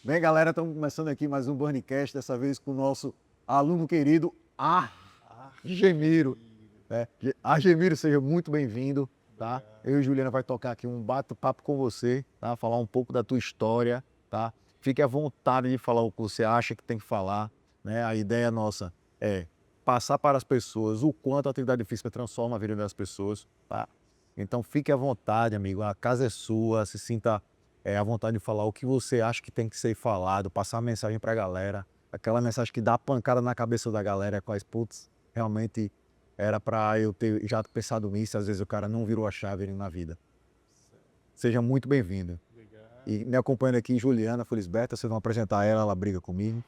Bem, galera, estamos começando aqui mais um Burnicast, dessa vez com o nosso aluno querido, Argemiro. Argemiro, seja muito bem-vindo, tá? Eu e Juliana vai tocar aqui um bate-papo com você, tá? Falar um pouco da tua história, tá? Fique à vontade de falar o que você acha que tem que falar, né? A ideia nossa é passar para as pessoas o quanto a atividade física transforma a vida das pessoas, tá? Então fique à vontade, amigo, a casa é sua, se sinta à vontade de falar o que você acha que tem que ser falado, passar a mensagem para a galera, aquela mensagem que dá pancada na cabeça da galera, quais, putz, realmente era para eu ter já pensado nisso, às vezes o cara não virou a chave na vida. Seja muito bem-vindo. Obrigado. E me acompanhando aqui, Juliana Felisberta, vocês vão apresentar ela briga comigo.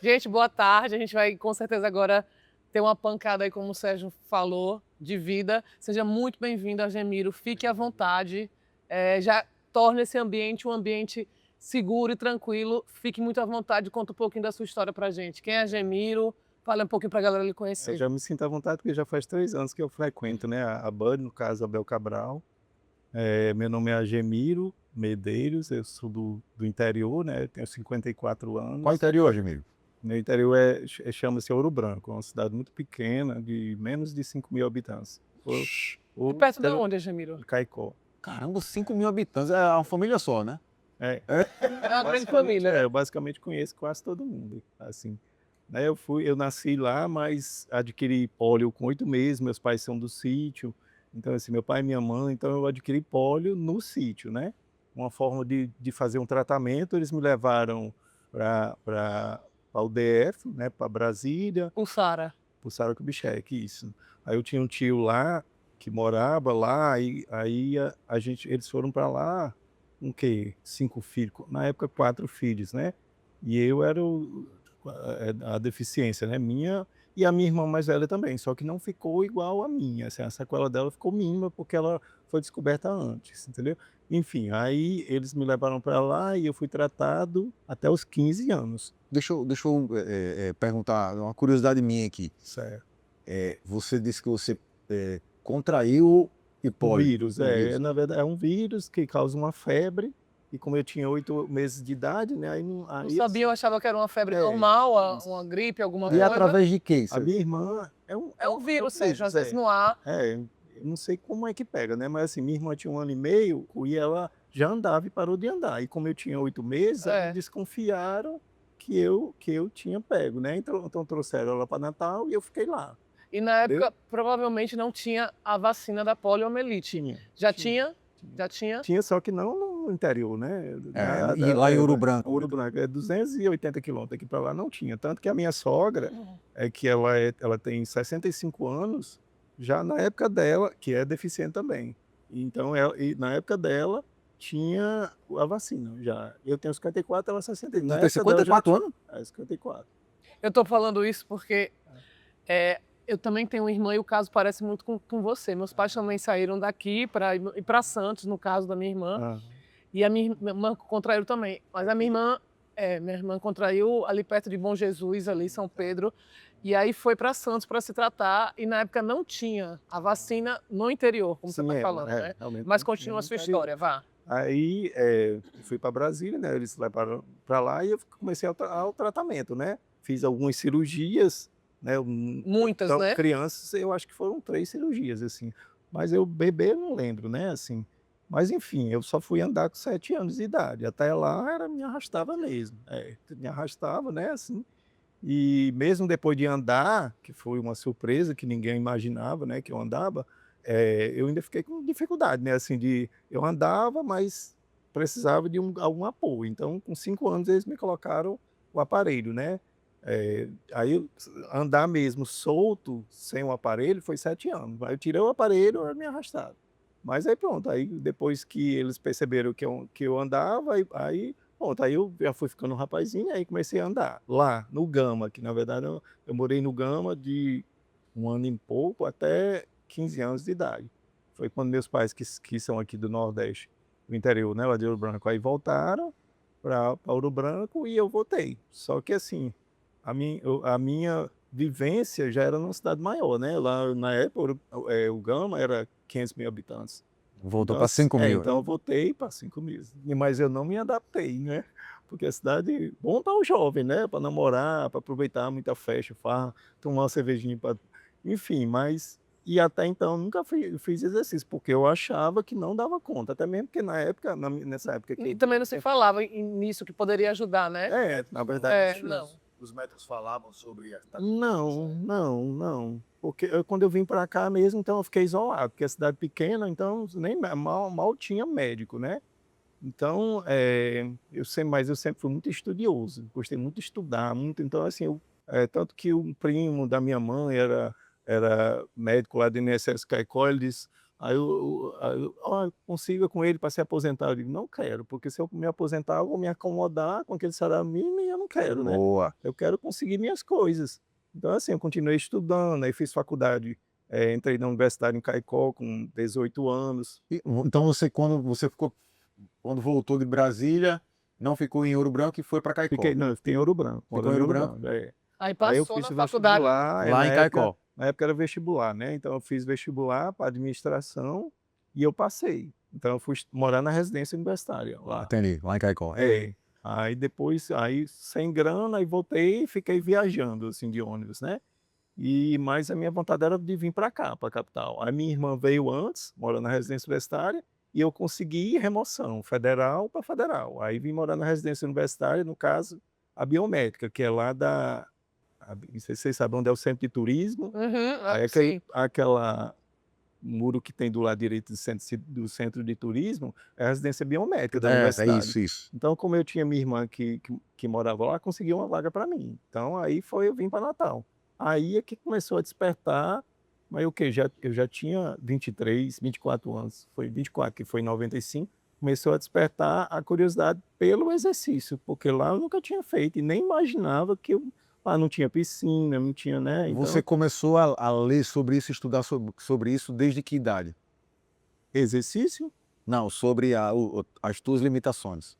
Gente, boa tarde. A gente vai com certeza agora ter uma pancada aí, como o Sérgio falou, de vida. Seja muito bem-vindo, Argemiro. Fique à vontade. Já torne esse ambiente um ambiente seguro e tranquilo. Fique muito à vontade. Conta um pouquinho da sua história pra gente. Quem é Argemiro? Fala um pouquinho pra galera lhe conhecer. Eu já me sinto à vontade porque já faz 3 anos que eu frequento, né, a Bud, no caso, Abel Cabral. Meu nome é Argemiro Medeiros, eu sou do interior, né, tenho 54 anos. Qual interior, Argemiro? Meu interior chama-se Ouro Branco, é uma cidade muito pequena, de menos de 5.000 habitantes. E perto de onde, Argemiro? Caicó. Caramba, 5.000 habitantes, é uma família só, né? É uma grande família. Eu basicamente conheço quase todo mundo, assim. Né, eu nasci lá, mas adquiri pólio com 8 meses, meus pais são do sítio, então assim, meu pai e minha mãe, então eu adquiri pólio no sítio, né? Uma forma de fazer um tratamento, eles me levaram para o DF, né, para Brasília. Pulsara. Pulsara Kubitschek, isso. Aí eu tinha um tio lá, que morava lá, aí eles foram para lá, com 5 filhos, na época 4 filhos, né? E eu era a deficiência, né, minha, e a minha irmã mais velha também, só que não ficou igual a minha, assim, a sequela dela ficou mínima porque ela foi descoberta antes, entendeu? Enfim, aí eles me levaram para lá e eu fui tratado até os 15 anos. Deixa eu perguntar, uma curiosidade minha aqui. Certo. Você disse que você contraiu e O pólio. vírus, na verdade, é um vírus que causa uma febre, e como eu tinha 8 meses de idade, né, aí Não sabia, eu achava que era uma febre É, normal, uma gripe, alguma E coisa. através de quê? a minha irmã É um vírus, Sérgio, às vezes no ar. eu não sei como é que pega, né, mas assim, minha irmã tinha 1 ano e meio, e ela já andava e parou de andar, e como eu tinha 8 meses, eles desconfiaram que eu tinha pego, né, então trouxeram ela para Natal e eu fiquei lá. E na época, provavelmente não tinha a vacina da poliomielite. Já tinha? Já tinha? Tinha, só que não no interior, né? E lá em Ouro Branco? Ouro Branco, 280 quilômetros, aqui para lá não tinha. Tanto que a minha sogra, que ela tem 65 anos, já na época dela, que é deficiente também. Então, na época dela, tinha a vacina já. Eu tenho 54, ela 63. Você tem 54 anos? 54. Eu tô falando isso porque eu também tenho uma irmã e o caso parece muito com você. Meus pais também saíram daqui para ir para Santos, no caso da minha irmã. E a minha irmã contraiu também. Mas a minha irmã contraiu ali perto de Bom Jesus, ali São Pedro. E aí foi para Santos para se tratar. E na época não tinha a vacina no interior, como você está falando, né? Mas continua a sua história, vá. Aí fui para Brasília, né? Eles levaram para lá e eu comecei ao tratamento, né? Fiz algumas cirurgias, né? Muitas, então, né? Crianças, eu acho que foram 3 cirurgias, assim. Mas bebê, não lembro, né? Assim. Mas enfim, eu só fui andar com 7 anos de idade. Até lá me arrastava mesmo. Me arrastava, né? Assim. E mesmo depois de andar, que foi uma surpresa que ninguém imaginava, né? Que eu andava, eu ainda fiquei com dificuldade, né? Assim, eu andava, mas precisava de algum apoio. Então, com 5 anos, eles me colocaram o aparelho, né? Aí andar mesmo solto, sem o aparelho, foi 7 anos. Aí eu tirei o aparelho, eu me arrastava. Mas aí pronto, aí depois que eles perceberam que eu andava, aí pronto, aí eu já fui ficando um rapazinho, aí comecei a andar lá no Gama, que na verdade eu morei no Gama de 1 ano e pouco até 15 anos de idade. Foi quando meus pais, que são aqui do Nordeste, do interior, né, lá de Ouro Branco, aí voltaram para Ouro Branco e eu voltei. Só que assim, a minha vivência já era numa cidade maior, né? Lá na época, o Gama era 500 mil habitantes. Voltou Então, para 5 mil. então eu voltei para 5.000. Mas eu não me adaptei, né? Porque a cidade, bom para o jovem, né? Para namorar, para aproveitar muita festa, farra, tomar uma cervejinha, enfim, mas. E até então nunca fiz exercício, porque eu achava que não dava conta. Até mesmo porque na época, nessa época que E também não se falava nisso que poderia ajudar, né? na verdade, Não. Os médicos falavam sobre não. Porque quando eu vim para cá mesmo, então eu fiquei isolado, porque é cidade pequena, então nem mal tinha médico, né? Então, mas eu sempre fui muito estudioso, gostei muito de estudar, muito, então assim, tanto que um primo da minha mãe era médico lá do INSS Caicó, ele disse, consiga com ele para se aposentar. Eu digo, não quero, porque se eu me aposentar, eu vou me acomodar com aquele salário mínimo e eu não quero, né? Boa. Eu quero conseguir minhas coisas. Então, assim, eu continuei estudando, aí fiz faculdade, entrei na universidade em Caicó com 18 anos. Então quando voltou de Brasília, não ficou em Ouro Branco e foi para Caicó. Não, fiquei em Ouro Branco. Ficou em morando Ouro Branco? Aí Aí eu passou fiz na o faculdade. vestibular, Lá em Caicó. na época era vestibular, né? Então eu fiz vestibular para administração e eu passei. Então eu fui morar na residência universitária lá. Entendi, lá em Caicó. Aí depois, sem grana, aí voltei e fiquei viajando assim de ônibus, né? Mas a minha vontade era de vir para cá, para a capital. A minha irmã veio antes, morando na residência universitária, e eu consegui remoção, federal para federal. Aí vim morar na residência universitária, no caso, a biomédica, que é lá não sei se vocês sabem onde é o centro de turismo. Aí Sim. aquela muro que tem do lado direito do centro de turismo é a residência biomédica da universidade. Isso. Então, como eu tinha minha irmã que morava lá, conseguiu uma vaga para mim. Então, aí eu vim para Natal. Aí é que começou a despertar, mas eu já tinha 23, 24 anos, foi 24, que foi em 95, começou a despertar a curiosidade pelo exercício, porque lá eu nunca tinha feito e nem imaginava que lá não tinha piscina, não tinha, né? Então, Você começou a ler sobre isso, estudar sobre isso desde que idade? exercício? Não, sobre as tuas limitações.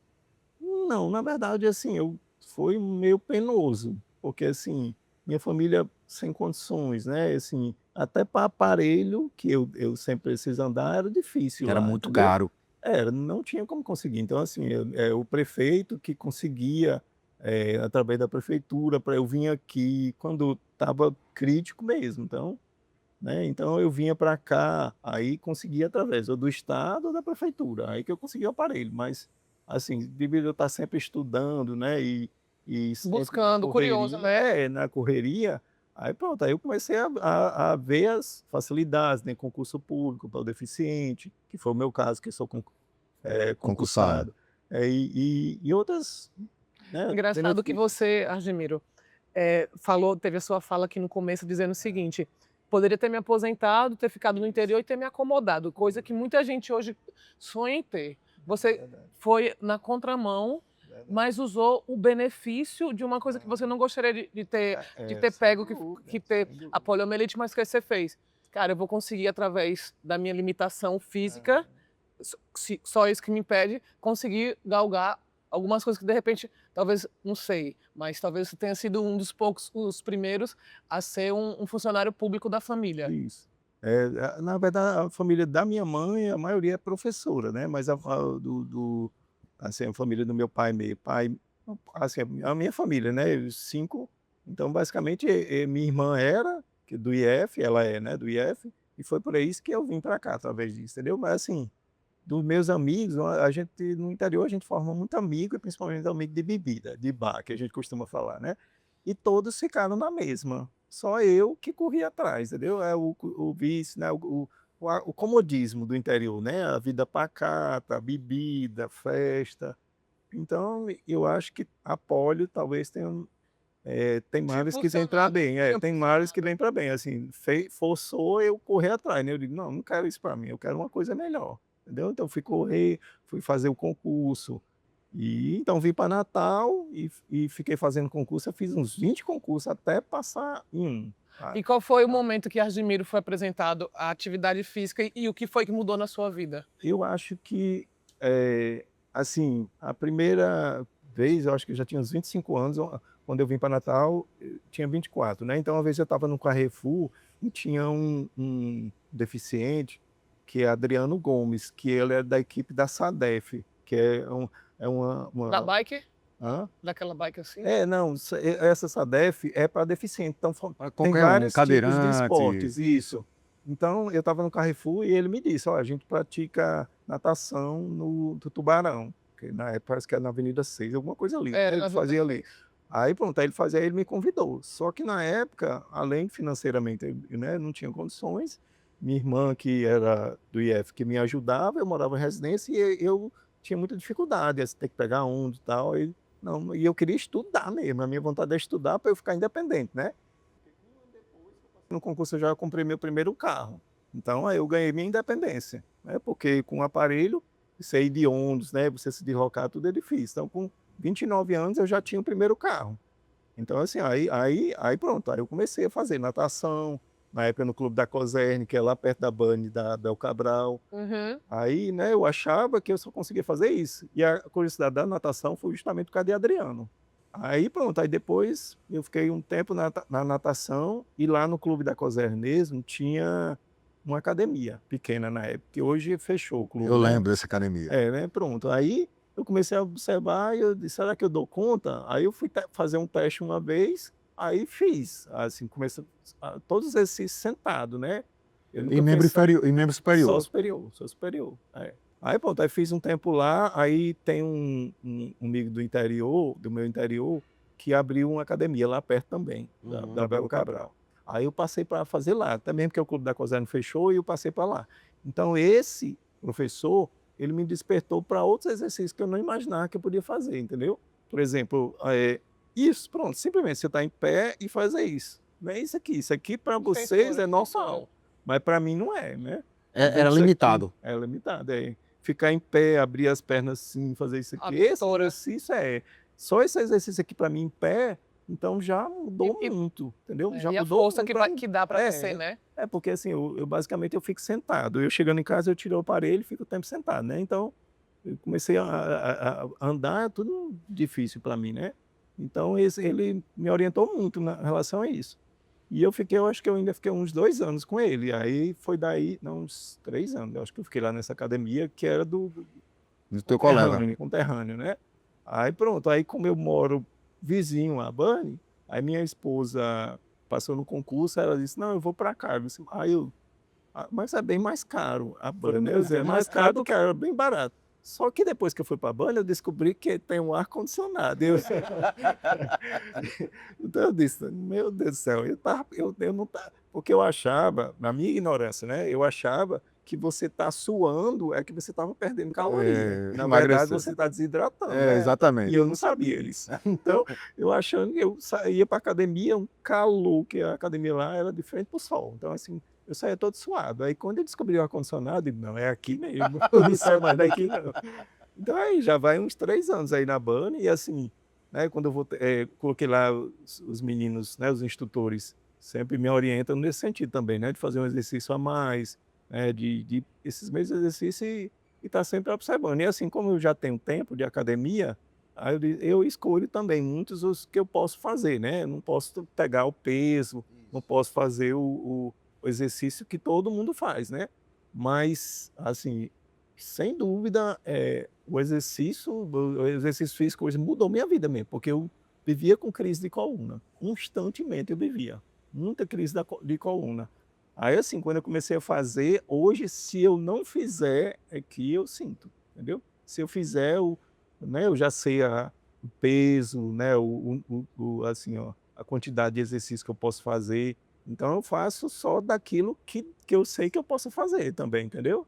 Não, na verdade, assim, foi meio penoso, porque, assim, minha família sem condições, né? Assim, até para aparelho, que eu sempre preciso andar, era difícil Era lá, muito entendeu? caro. Não tinha como conseguir. Então, assim, o prefeito que conseguia, através da prefeitura, para eu vir aqui quando estava crítico mesmo. Então, né? Então eu vinha para cá, aí conseguia através ou do estado ou da prefeitura, aí que eu conseguia o aparelho, mas assim, devido eu estar sempre estudando, né, e sempre na Buscando, curioso, né? na correria, aí pronto, aí eu comecei a ver as facilidades, né, concurso público para o deficiente, que foi o meu caso, que sou concursado, e outras, né, Engraçado que benefícios. você, Argemiro, teve a sua fala aqui no começo dizendo o seguinte: poderia ter me aposentado, ter ficado no interior e ter me acomodado, coisa que muita gente hoje sonha em ter. Você Verdade, foi na contramão, verdade. mas usou o benefício de uma coisa que você não gostaria de ter pego, que ter sem dúvida. a poliomielite, mas que você fez. Cara, eu vou conseguir, através da minha limitação física, só isso que me impede, conseguir galgar algumas coisas que, de repente, talvez, não sei, mas talvez você tenha sido um dos poucos, os primeiros a ser um funcionário público da família. Isso. Na verdade, a família da minha mãe, a maioria é professora, né? Mas assim, a família do meu pai, assim, a minha família, né? Os 5. Então, basicamente, minha irmã era do IF, ela é, né? Do IF, e foi por isso que eu vim para cá, através disso, entendeu? Mas, assim, dos meus amigos, a gente, no interior, a gente forma muito amigo, e principalmente amigo de bebida, de bar, que a gente costuma falar, né? E todos ficaram na mesma. Só eu que corri atrás, entendeu? É o vício, né? O comodismo do interior, né? A vida pacata, a bebida, festa. Então, eu acho que a polio talvez tenha, tem mares que vêm para bem. Tem mares que vêm para bem. Assim, forçou eu correr atrás, né? Eu digo, não quero isso para mim, eu quero uma coisa melhor, entendeu? Então, fui correr, fui fazer o concurso. E então vim para Natal e fiquei fazendo concurso. Eu fiz uns 20 concursos até passar em um. E qual foi o momento que Argemiro foi apresentado à atividade física e o que foi que mudou na sua vida? Eu acho que, assim, a primeira vez, eu acho que eu já tinha uns 25 anos, quando eu vim para Natal, eu tinha 24, né? Então, uma vez eu estava no Carrefour e tinha um deficiente que é Adriano Gomes, que ele é da equipe da SADEF, que é Da bike? Hã? Daquela bike assim? Não, essa SADEF é para deficiente, então tem Qualquer um, vários tipos de cadeirante. esportes, isso. Então, eu estava no Carrefour e ele me disse, ó, a gente pratica natação do Tubarão, que na época parece que era na Avenida 6, alguma coisa ali, Era ele na fazia ali. Aí pronto, aí ele fazia, aí ele me convidou. Só que na época, além financeiramente, né, não tinha condições, minha irmã, que era do IF, que me ajudava, eu morava em residência e eu tinha muita dificuldade, assim, ter que pegar ônibus e tal, não, e eu queria estudar mesmo, a minha vontade é estudar para eu ficar independente, né? No concurso eu já comprei meu primeiro carro. Então aí eu ganhei minha independência, né? Porque com o aparelho, você ir de ônibus, né? Você se deslocar, tudo é difícil. Então com 29 anos eu já tinha o primeiro carro. Então assim, aí pronto, aí eu comecei a fazer natação, na época no Clube da Coserne, que é lá perto da Bani, da Bel Cabral. Uhum. Aí, né, eu achava que eu só conseguia fazer isso. E a curiosidade da natação foi justamente por causa de Adriano. Aí pronto, aí depois eu fiquei um tempo na natação e lá no Clube da Coserne mesmo tinha uma academia pequena na época, que hoje fechou o clube, Eu né? lembro dessa academia. Né, pronto. Aí eu comecei a observar e eu disse, será que eu dou conta? Aí eu fui fazer um teste uma vez, aí fiz, assim, comecei todos os exercícios sentado, né? Eu nunca E membro pensava- inferior, e membro superior. Sou superior. Aí pronto, aí fiz um tempo lá, aí tem um amigo do meu interior, que abriu uma academia lá perto também, da Belo Cabral. Aí eu passei para fazer lá, também porque o Clube da Coserne fechou e eu passei para lá. Então esse professor, ele me despertou para outros exercícios que eu não imaginava que eu podia fazer, entendeu? Por exemplo, isso, pronto, simplesmente você está em pé e fazer isso. Não é isso aqui para vocês é normal, mas para mim não é, né? Era Isso limitado. aqui é limitado, ficar em pé, abrir as pernas assim, fazer isso aqui. Esse exercício só esse exercício aqui para mim em pé, então já mudou muito, entendeu? Já E a mudou força muito pra mim. que dá para descer, né? Porque assim, eu basicamente eu fico sentado. Eu chegando em casa, eu tiro o aparelho e fico o tempo sentado, né? Então, eu comecei a andar, é tudo difícil para mim, né? Então, ele me orientou muito na relação a isso. E eu acho que eu ainda fiquei uns 2 anos com ele. Aí foi daí, não, uns 3 anos, eu acho que eu fiquei lá nessa academia, que era do Do teu colega. conterrâneo, né? Aí pronto, aí como eu moro vizinho a Bani, aí minha esposa passou no concurso, ela disse, não, eu vou para cá. Eu disse, mas é bem mais caro a Bani. Eu disse, é mais caro do que era bem barato. Só que depois que eu fui para a Bani, eu descobri que tem um ar-condicionado. Então eu disse, meu Deus do céu, eu não tava, porque eu achava, na minha ignorância, né? Eu achava que você tá suando, é que você estava perdendo caloria. Na verdade, você está desidratando, né? E Exatamente. eu não sabia isso. Então, eu achando que eu saía para academia, um calor, que a academia lá era de frente para o sol. Então, assim, eu saía todo suado. Aí, quando eu descobri o ar-condicionado, eu digo, não, é aqui mesmo. Eu não saio mais daqui, não. Então, aí, já vai uns 3 anos aí na Bani, e assim, né, quando eu coloquei lá os meninos, né, os instrutores, sempre me orientam nesse sentido também, né, de fazer um exercício a mais, né, de esses mesmos exercícios e tá sempre observando. E assim, como eu já tenho tempo de academia, aí eu escolho também muitos os que eu posso fazer, né? Eu não posso pegar o peso, não posso fazer o exercício que todo mundo faz, né? Mas, assim, sem dúvida, o exercício físico hoje mudou minha vida mesmo, porque eu vivia com crise de coluna, constantemente eu vivia, muita crise de coluna. Aí, assim, quando eu comecei a fazer, hoje, se eu não fizer, é que eu sinto, entendeu? Se eu fizer, né, eu já sei o peso, né, assim, ó, a quantidade de exercício que eu posso fazer. Então, eu faço só daquilo que eu sei que eu posso fazer também, entendeu?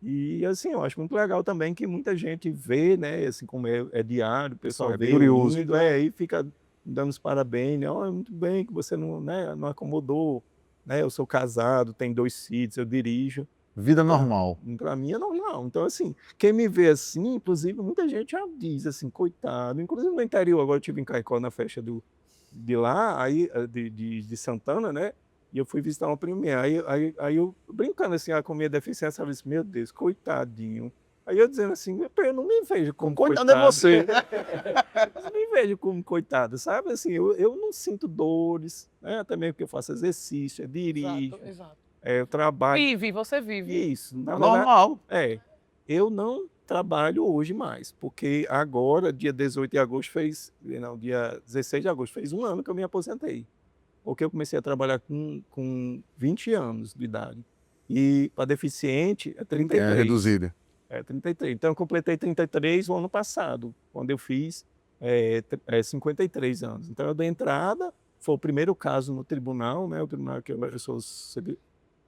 E, assim, eu acho muito legal também que muita gente vê, né, assim, como é diário, o pessoal É vê curioso. unido, aí fica dando os parabéns, né, oh, muito bem que você não, né, não acomodou, né, eu sou casado, tenho 2 filhos, eu dirijo. Vida normal. Para mim é normal. Então, assim, quem me vê assim, inclusive, muita gente já diz assim, coitado. Inclusive no interior, agora eu estive em Caicó na festa de lá, aí, de Santana, né? E eu fui visitar uma prima minha. Aí eu, brincando assim, com a minha deficiência, eu disse, meu Deus, coitadinho. Aí eu dizendo assim, eu não me vejo como coitado. Coitado é você. Eu não me vejo como coitado, sabe? Assim, eu não sinto dores, né? Também porque eu faço exercício, eu dirijo. Exato. eu trabalho... Você vive. Isso, na verdade, Normal. eu não trabalho hoje mais, porque agora, dia 18 de agosto dia 16 de agosto, fez 1 ano que eu me aposentei. Porque eu comecei a trabalhar com 20 anos de idade. E para deficiente é 33. É reduzido. 33. Então eu completei 33 o ano passado, quando eu fiz 53 anos. Então eu dei entrada, foi o primeiro caso no tribunal, né? O tribunal que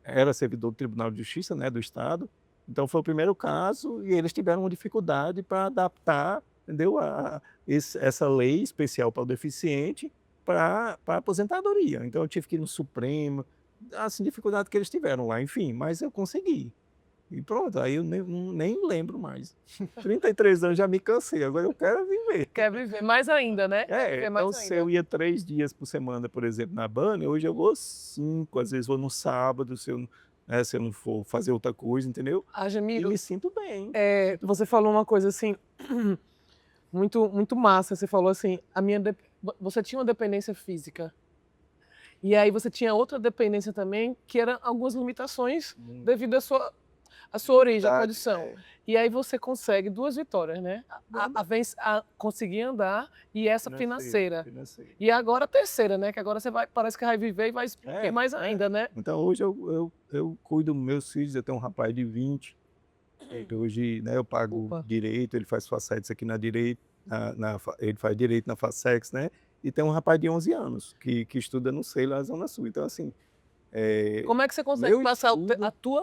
era servidor do Tribunal de Justiça, né, do Estado. Então foi o primeiro caso e eles tiveram uma dificuldade para adaptar, entendeu? Essa lei especial para o deficiente para a aposentadoria. Então eu tive que ir no Supremo, assim, dificuldade que eles tiveram lá, enfim, mas eu consegui. E pronto, aí eu nem lembro mais. 33 anos já me cansei, agora eu quero viver. Quer viver mais ainda, né? Quer mais Então se eu ia 3 dias por semana, por exemplo, na Bunny, hoje eu vou 5, às vezes vou no sábado, se eu não for fazer outra coisa, entendeu? E Agemiro, me sinto bem. você falou uma coisa assim, muito, muito massa. Você falou assim, você tinha uma dependência física. E aí você tinha outra dependência também, que eram algumas limitações devido à sua origem, à condição. E aí você consegue 2 vitórias, né? A conseguir andar e essa financeira. E agora a terceira, né? Que agora parece que vai viver e vai explodir mais ainda, né? Então hoje eu cuido dos meus filhos, eu tenho um rapaz de 20. Hoje, né, eu pago direito, ele faz facetes aqui na direito, ele faz direito na Facex, né? E tem um rapaz de 11 anos que estuda no SEI, lá na Zona Sul. Então, assim... Como é que você consegue passar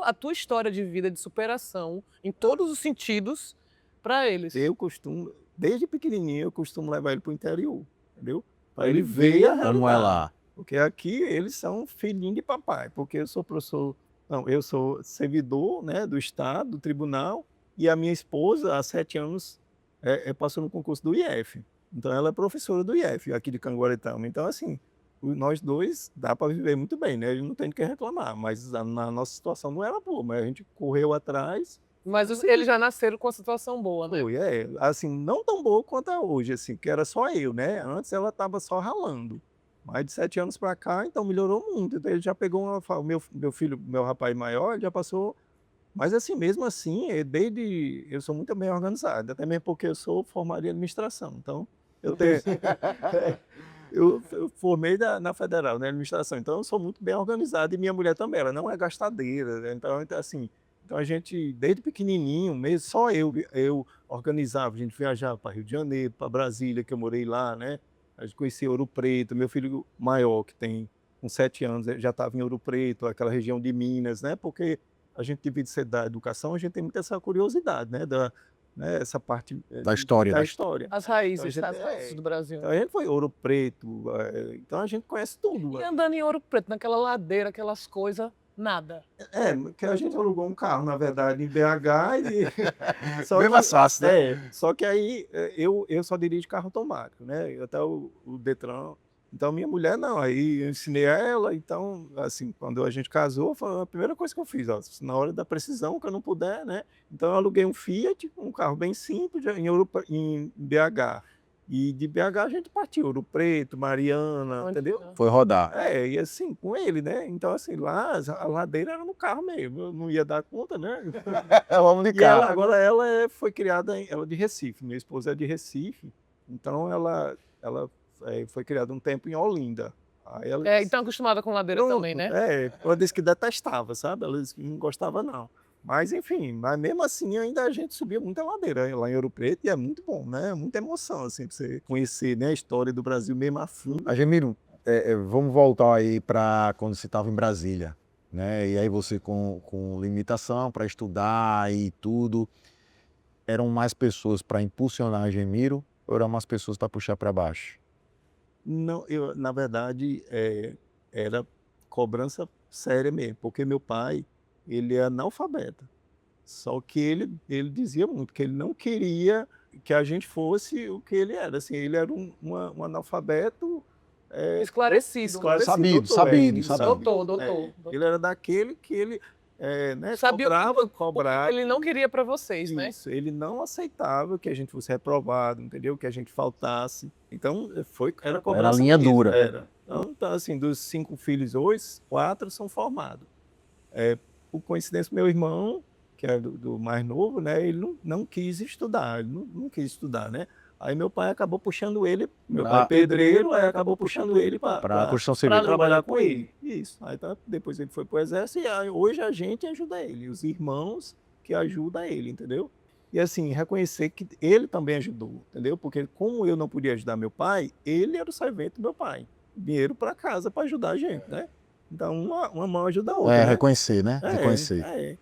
a tua história de vida, de superação, em todos os sentidos, para eles? Eu costumo, desde pequenininho, eu costumo levar ele para o interior, entendeu? Para ele ver a realidade. Como é lá? Porque aqui eles são filhinhos de papai, porque eu sou professor... Não, eu sou servidor, né, do Estado, do Tribunal, e a minha esposa, há 7 anos, passou no concurso do IF. Então, ela é professora do IF, aqui de Canguaretama. Então, assim, nós dois dá para viver muito bem, né? A gente não tem o que reclamar, mas na nossa situação não era boa, mas a gente correu atrás. Mas eles já nasceram com a situação boa, né? Foi, assim, não tão boa quanto a hoje, assim, que era só eu, né? Antes ela estava só ralando. Mais de 7 anos para cá, então melhorou muito. Então ele já pegou o meu filho, meu rapaz maior, ele já passou. Mas assim, mesmo assim, eu sou muito bem organizado, até mesmo porque eu sou formado em administração. Então, eu formei na Federal, na administração. Então, eu sou muito bem organizado e minha mulher também, ela não é gastadeira, né? Então, assim, a gente, desde pequenininho mesmo, só eu organizava, a gente viajava para Rio de Janeiro, para Brasília, que eu morei lá, né? A gente conhecia Ouro Preto, meu filho maior, que tem com 7 anos, já estava em Ouro Preto, aquela região de Minas, né? Porque a gente divide ser da educação, a gente tem muita essa curiosidade, né? Essa parte Da história. As raízes, então, as raízes do Brasil. Então, a gente foi Ouro Preto, então a gente conhece tudo. E andando em Ouro Preto, naquela ladeira, aquelas coisas, nada. Que a gente alugou um carro, na verdade, em BH e... Bem mais fácil, né? Só que aí eu só dirijo carro automático, né? Até o Detran. Então, minha mulher não, aí eu ensinei a ela, então, assim, quando a gente casou, foi a primeira coisa que eu fiz, ó, na hora da precisão, que eu não puder, né? Então, eu aluguei um Fiat, um carro bem simples, em BH. E de BH a gente partiu, Ouro Preto, Mariana, entendeu? Foi rodar. E assim, com ele, né? Então, assim, lá, a ladeira era no carro mesmo, eu não ia dar conta, né? Vamos de E ela, carro. agora ela foi criada, ela é de Recife, minha esposa é de Recife, então ela foi criada um tempo em Olinda. Aí ela Então acostumada com ladeira também, né? Ela disse que detestava, sabe? Ela disse que não gostava, não. Mas, enfim, mas mesmo assim, ainda a gente subia muita ladeira lá em Ouro Preto, e é muito bom, né? Muita emoção, assim, pra você conhecer, né, a história do Brasil mesmo a fundo. Agemiro, vamos voltar aí para quando você estava em Brasília, né? E aí você com limitação para estudar e tudo, eram mais pessoas para impulsionar Agemiro ou eram mais pessoas para puxar para baixo? Não, na verdade, era cobrança séria mesmo, porque meu pai, ele é analfabeta. Só que ele dizia muito que ele não queria que a gente fosse o que ele era. Assim, ele era um analfabeto Esclarecido. Sabido. Doutor. Ele era daquele que ele né, Sabia cobrar. Ele não queria para vocês, né? Isso, ele não aceitava que a gente fosse reprovado, entendeu? Que a gente faltasse. Então, era cobrança. Era a linha mesmo, dura. Era. Então, assim, dos 5 filhos hoje, 4 são formados. Por coincidência, meu irmão, que é do mais novo, né, ele não quis estudar, ele não quis estudar, né? Aí meu pai acabou puxando ele, meu pai é pedreiro, aí acabou puxando ele Para para construção civil. trabalhar com ele. Isso. Aí depois ele foi pro exército e aí, hoje a gente ajuda ele, os irmãos que ajudam ele, entendeu? E assim, reconhecer que ele também ajudou, entendeu? Porque como eu não podia ajudar meu pai, ele era o servente do meu pai. Dinheiro para casa para ajudar a gente, né? Então uma mão ajuda a outra, né? Reconhecer, né? Reconhecer.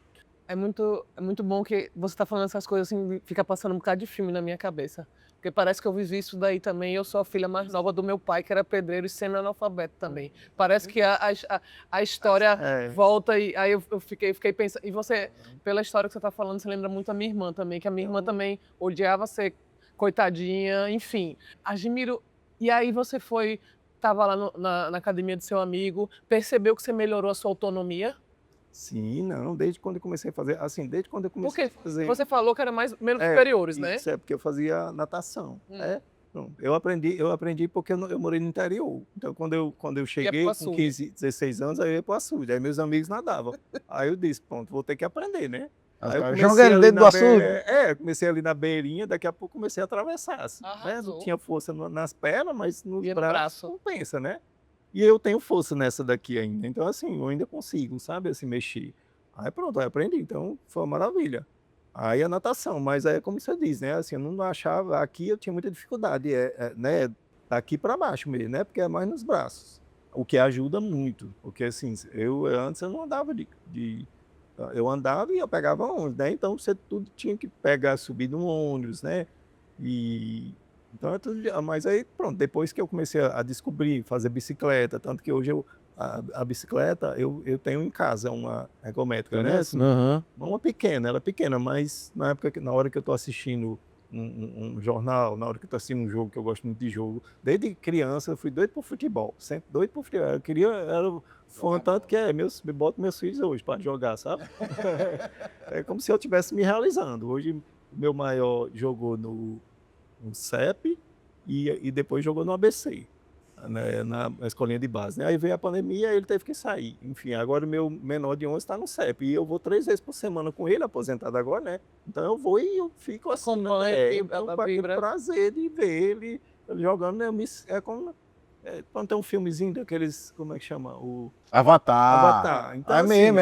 É muito bom que você tá falando essas coisas assim, fica passando um bocado de filme na minha cabeça. Porque parece que eu vivi isso daí também. Eu sou a filha mais nova do meu pai, que era pedreiro e semi-analfabeto também. Parece que a história volta e aí eu fiquei pensando. E você, pela história que você tá falando, você lembra muito a minha irmã também, que a minha irmã também odiava ser coitadinha, enfim. Admiro. E aí você tava lá na academia do seu amigo, percebeu que você melhorou a sua autonomia? Sim, não, desde quando eu comecei a fazer, assim, desde quando eu comecei a fazer... Você falou que era menos superiores, né? Isso é porque eu fazia natação, Pronto. Eu aprendi porque eu morei no interior. Então, quando eu cheguei com 15, 16 anos, aí eu ia pro açude. Aí meus amigos nadavam. Aí eu disse, pronto, vou ter que aprender, né? Aí eu comecei ali dentro do açude. Comecei ali na beirinha, daqui a pouco comecei a atravessar. Assim, né? Não tinha força nas pernas, mas nos braços não pensa, né? E eu tenho força nessa daqui ainda. Então, assim, eu ainda consigo, sabe, assim, mexer. Aí pronto, aí aprendi. Então, foi uma maravilha. Aí a natação, mas é como você diz, né? Assim, eu não achava, aqui eu tinha muita dificuldade, né? Daqui para baixo mesmo, né? Porque é mais nos braços. O que ajuda muito. Porque, assim, antes eu não andava eu andava e eu pegava ônibus, né? Então, você tudo tinha que pegar, subir no ônibus, né? Então, mas aí, pronto, depois que eu comecei a descobrir, fazer bicicleta, tanto que hoje a bicicleta eu tenho em casa, uma ergométrica, né? Assim, uma pequena, ela é pequena, mas na hora que eu estou assistindo um jornal, na hora que eu estou assistindo um jogo, que eu gosto muito de jogo, desde criança eu fui doido por futebol, sempre doido por futebol. Era fã tanto que boto meus filhos hoje para jogar, sabe? É como se eu estivesse me realizando. Hoje, meu maior jogou no CEP e depois jogou no ABC, né, na escolinha de base. Né? Aí veio a pandemia e ele teve que sair. Enfim, agora o meu menor de 11 está no CEP. E eu vou 3 vezes por semana com ele, aposentado agora, né? Então eu vou e eu fico assim, prazer de ver ele jogando. Né? Quando tem um filmezinho daqueles, como é que chama? O Avatar. Então, É mesmo,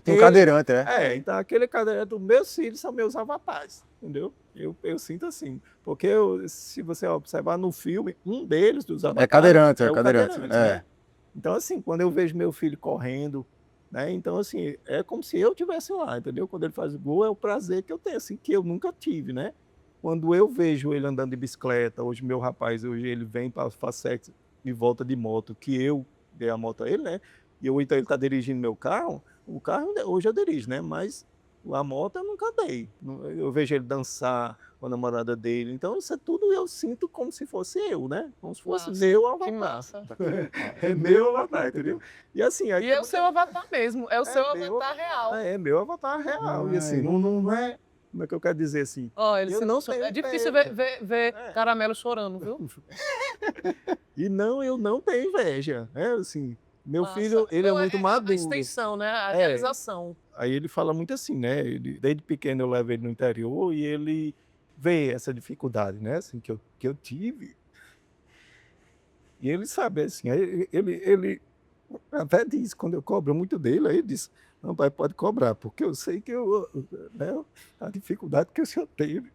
tem um cadeirante, então aquele cadeirante dos meus filhos são meus avatares, entendeu? Eu sinto assim, porque se você observar no filme, um deles, dos avatares, é cadeirante. Né? Então, assim, quando eu vejo meu filho correndo, né? Então, assim, é como se eu estivesse lá, entendeu? Quando ele faz gol, é o prazer que eu tenho, assim, que eu nunca tive, né? Quando eu vejo ele andando de bicicleta, hoje meu rapaz, hoje ele vem para a Facex de volta de moto, que eu dei a moto a ele, né? Então ele está dirigindo meu carro, o carro hoje eu dirijo, né? Mas a moto eu nunca dei. Eu vejo ele dançar com a namorada dele. Então isso é tudo eu sinto como se fosse eu, né? Como se fosse meu avatar. Que massa. É meu avatar, entendeu? E assim... E é o seu avatar mesmo, é o seu avatar real. É meu avatar real. E assim, não é... Como é que eu quero dizer assim? É difícil ver Caramelo chorando, viu? E eu não tenho inveja. Assim, meu filho, ele é muito maduro. A extensão, né? A realização. Aí ele fala muito assim, né? Desde pequeno eu levo ele no interior e ele vê essa dificuldade, né? Assim, que eu tive. E ele sabe, assim, ele até diz, quando eu cobro muito dele, aí ele diz, não, pai, pode cobrar, porque eu sei que né, a dificuldade que o senhor teve.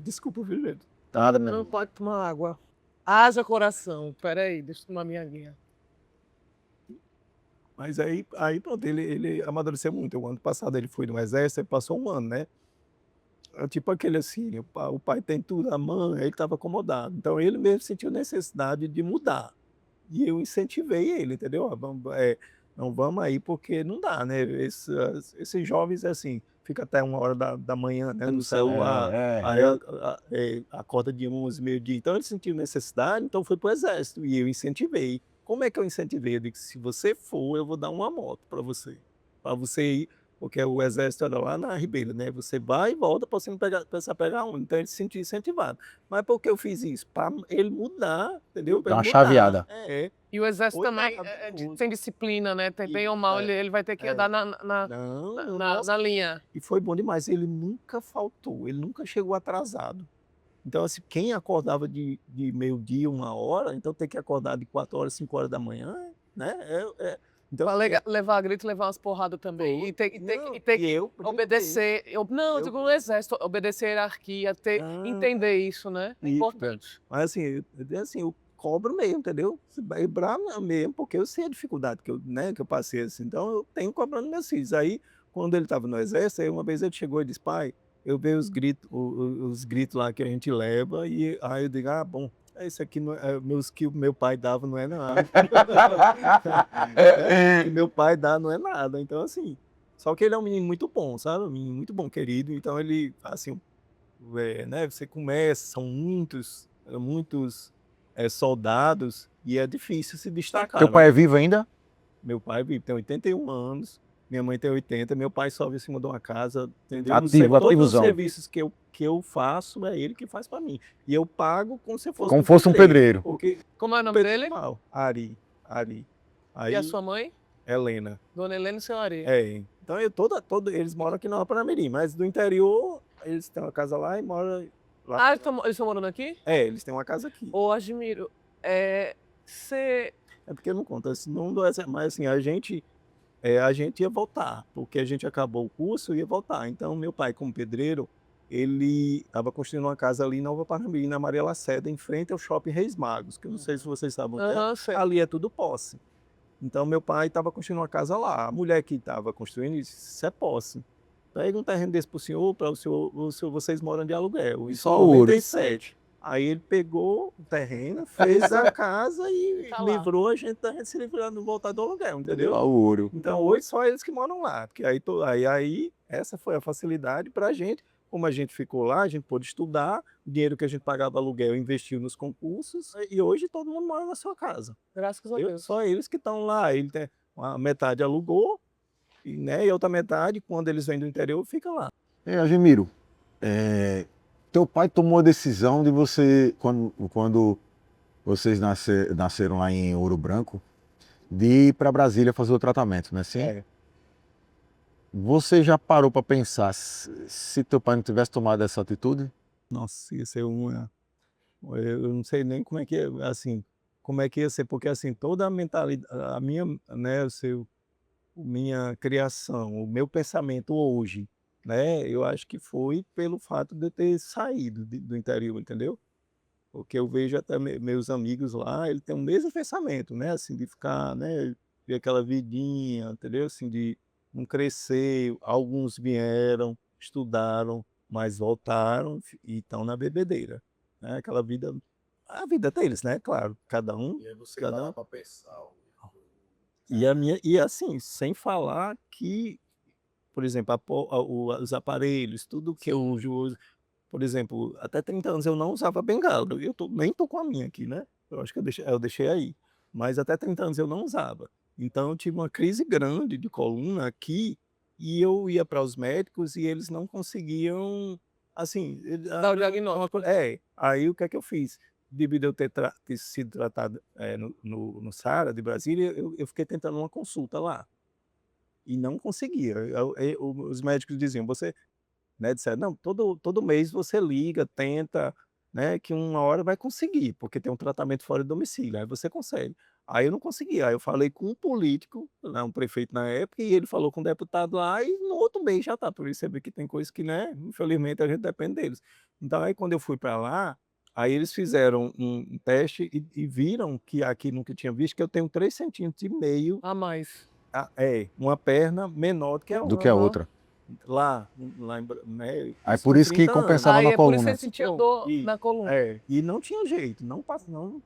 Desculpa, viu, gente? Nada, Não pode tomar água. Haja coração. Peraí, deixa eu tomar minha aguinha. Mas aí pronto, ele amadureceu muito. O ano passado ele foi no exército, ele passou um ano, né? Tipo aquele assim, o pai tem tudo, a mãe, ele estava acomodado. Então ele mesmo sentiu necessidade de mudar. E eu incentivei ele, entendeu? Não vamos aí porque não dá, né? Esses jovens, assim, fica até 1h da manhã, né, no celular, aí acorda de 11, meio-dia. Então ele sentiu necessidade, então foi pro exército. E eu incentivei. Como é que eu incentivei? Eu disse, se você for, eu vou dar uma moto para você ir porque o exército era lá na Ribeira, né? Você vai e volta para você não precisar pegar um. Então ele se sentia incentivado. Mas por que eu fiz isso? Para ele mudar, entendeu? Para Dá ele uma mudar. chaveada. E o exército Foi também maravilhoso. tem disciplina, né? Tem bem E, ou mal, ele vai ter que andar não, na linha. e foi bom demais. Ele nunca faltou, ele nunca chegou atrasado. Então, assim, quem acordava de meio-dia, 1 hora, então tem que acordar de 4 horas, 5 horas da manhã, né? Então, Pra levar grito e levar umas porradas também. E ter que eu obedecer. Eu Eu- digo no exército, obedecer a hierarquia, Ah, entender isso, né? É isso. importante. Mas assim, eu cobro mesmo, entendeu? É bravo mesmo, porque eu sei a dificuldade que eu passei, assim. Então, eu tenho cobrando meus filhos. Aí, quando ele estava no exército, aí uma vez ele chegou e disse, pai, eu vejo os gritos lá que a gente leva, e aí eu digo, ah, bom, isso aqui não que o meu pai dava não é nada. Que meu pai dá não é nada. Então, assim, só que ele é um menino muito bom, sabe? Um menino muito bom, querido. Então, ele, assim, né, você começa, são muitos soldados e é difícil se destacar. Teu pai né? é vivo ainda? Meu pai tem 81 anos, minha mãe tem 80, meu pai só em cima de uma casa, entendeu? Todos os Ativozão. serviços que eu faço é ele que faz para mim. E eu pago como se fosse Como fosse um pedreiro. Porque Como é o nome dele? pessoal, Ari. Aí, E a sua mãe? Helena. Dona Helena e seu Ari. Então eles moram aqui na Paramirim, mas do interior eles têm uma casa lá e moram lá. Ah, eles estão morando aqui? Eles têm uma casa aqui. Ô, admiro. Você. É porque eu não conto, assim, não dou essa, mas assim, a gente ia voltar, porque a gente acabou o curso e ia voltar. Então, meu pai, como pedreiro, ele estava construindo uma casa ali em Nova Parnamirim, na Maria Lacerda, em frente ao Shopping Reis Magos, que eu não sei se vocês sabem, Sei. ali é tudo posse. Então, meu pai estava construindo uma casa lá. A mulher que estava construindo disse, isso é posse. Pega um terreno desse para o senhor, vocês moram de aluguel. Isso Só em ouro. 97. Aí ele pegou o terreno, fez a casa e Tá lá. livrou a gente da gente se livrar no voltar do aluguel, entendeu? Só ouro. Então hoje só eles que moram lá. Porque aí essa foi a facilidade para a gente. Como a gente ficou lá, a gente pôde estudar, o dinheiro que a gente pagava aluguel investiu nos concursos, e hoje todo mundo mora na sua casa. Graças a Deus. Só eles que estão lá. Ele tem, a metade alugou, e outra metade, quando eles vêm do interior, fica lá. Admiro. Teu pai tomou a decisão de você, quando vocês nasceram lá em Ouro Branco, de ir para Brasília fazer o tratamento, não é assim? Você já parou para pensar se teu pai não tivesse tomado essa atitude? Nossa, ia ser eu não sei nem como é que assim, como é que ia ser, porque assim, toda a mentalidade, a minha, né, minha criação, o meu pensamento hoje, né, eu acho que foi pelo fato de eu ter saído do interior, entendeu? Porque eu vejo até meus amigos lá, ele tem o mesmo pensamento, né, assim, de ficar, né, de aquela vidinha, entendeu? Assim, de não crescer, alguns vieram, estudaram, mas voltaram e estão na bebedeira, né? Aquela vida, a vida deles, né? Claro, cada um. E aí você cada um. para pensar. E assim, sem falar que, por exemplo, os aparelhos, tudo que eu uso, por exemplo, até 30 anos eu não usava bengala, nem tô com a minha aqui, né? Eu acho que eu deixei aí, mas até 30 anos eu não usava. Então eu tive uma crise grande de coluna aqui, e eu ia para os médicos e eles não conseguiam, assim... Dar o diagnóstico. Aí o que é que eu fiz? Devido a eu ter sido tratado no Sara de Brasília, eu fiquei tentando uma consulta lá. E não conseguia. Os médicos diziam, você... Né, disseram, não, todo mês você liga, tenta, né, que uma hora vai conseguir, porque tem um tratamento fora de domicílio, aí você consegue. Aí eu não consegui, aí eu falei com um político, né, um prefeito na época, e ele falou com um deputado lá, e no outro mês já tá, por isso você vê que tem coisas que, né, infelizmente a gente depende deles. Então aí quando eu fui para lá, aí eles fizeram um teste e viram que aqui nunca tinha visto, que eu tenho 3,5 cm A mais. uma perna menor do que a outra. Do que a outra. Lá né, Aí por isso que 30 anos. compensava na Por isso coluna. você sentia dor na coluna. E não tinha jeito, não,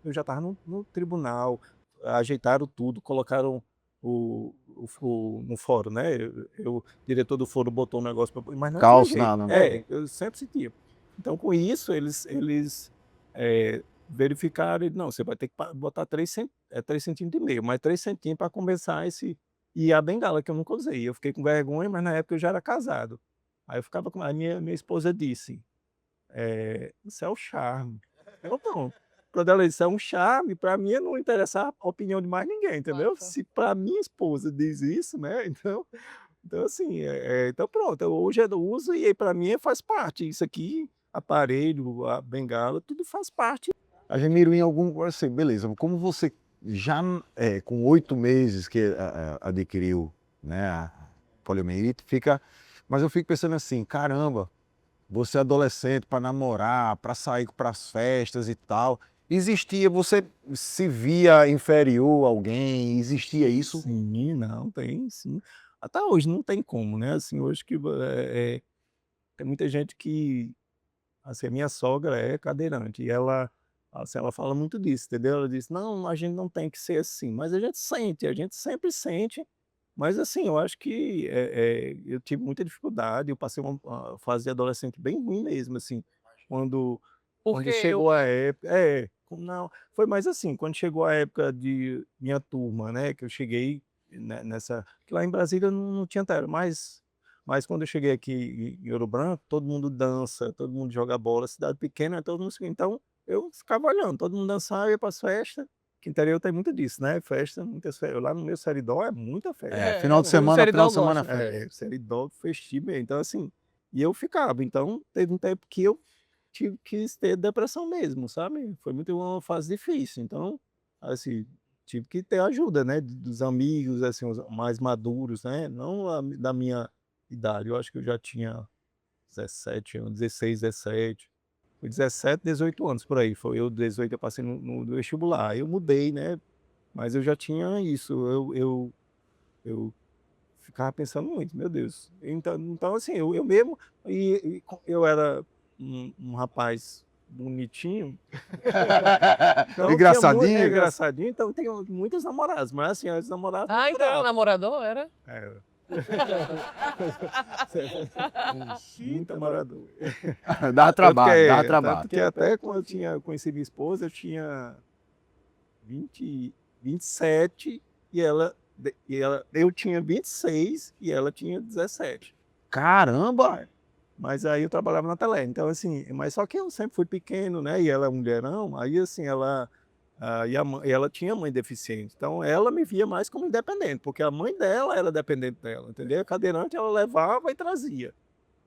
eu já estava no tribunal, ajeitaram tudo, colocaram no fórum, né? O diretor do fórum botou um negócio para... Mas não Calço tinha na... jeito. Eu sempre sentia. Então, com isso, eles verificaram, não, você vai ter que botar 3,5 cm, mas 3 cm para compensar e a bengala, que eu nunca usei. Eu fiquei com vergonha, mas na época eu já era casado. Aí eu ficava com a minha esposa disse: "Isso é o charme". Eu não. Quando ela disse: "É um charme", para mim não interessava a opinião de mais ninguém, entendeu? Massa. Se para minha esposa diz isso, né, então assim, então pronto, hoje eu uso e para mim faz parte. Isso aqui, aparelho, a bengala, tudo faz parte. Admiro em algum, assim, beleza, como você já com 8 meses que adquiriu, né, a poliomielite, mas eu fico pensando assim, caramba, você é adolescente para namorar, para sair para as festas e tal, você se via inferior a alguém, existia isso? Sim, não, tem sim. Até hoje não tem como, né, assim, hoje que tem muita gente que assim, a minha sogra é cadeirante e ela, assim, ela fala muito disso, entendeu? Ela diz: "Não, a gente não tem que ser assim", mas a gente sente, a gente sempre sente, mas assim, eu acho que, eu tive muita dificuldade, eu passei uma fase de adolescente bem ruim mesmo, assim, quando Porque quando eu. chegou a época não, foi mais assim, quando chegou a época de minha turma, né, que eu cheguei nessa que lá em Brasília não tinha tela, mas quando eu cheguei aqui em Ouro Branco, todo mundo dança, todo mundo joga bola, cidade pequena, todo mundo então eu ficava olhando, todo mundo dançava, eu ia para as festas, que interior tem muito disso, né, festa, muitas festas, lá no meu Seridó é muita festa. Final de O semana, final Seridó de semana gosta disso. Seridó, festivo, então assim, e eu ficava, então teve um tempo que eu quis ter depressão mesmo, sabe, foi muito uma fase difícil, então, assim, tive que ter ajuda, né, dos amigos, assim, os mais maduros, né, não da minha idade, eu acho que eu já tinha 17 anos, 16, 17, foi 17, 18 anos por aí, foi eu 18 eu passei no vestibular, aí eu mudei, né, mas eu já tinha isso, eu ficava pensando muito, meu Deus. Então assim, eu mesmo eu era um rapaz bonitinho, então tinha Engraçadinho, engraçadinho, então tenho muitas namoradas, mas assim, as namoradas não Ah, então era duravam. namorador, era? Era. Muito namorador. dá Tanto que trabalho, dá trabalho. tanto que até quando eu conheci minha esposa, eu tinha 20, 27 e ela eu tinha 26 e ela tinha 17. Caramba! Mas aí eu trabalhava na Telé, então assim, mas só que eu sempre fui pequeno, né, e ela é mulherão, aí assim, e ela tinha mãe deficiente, então ela me via mais como independente, porque a mãe dela era dependente dela, entendeu? A cadeirante ela levava e trazia,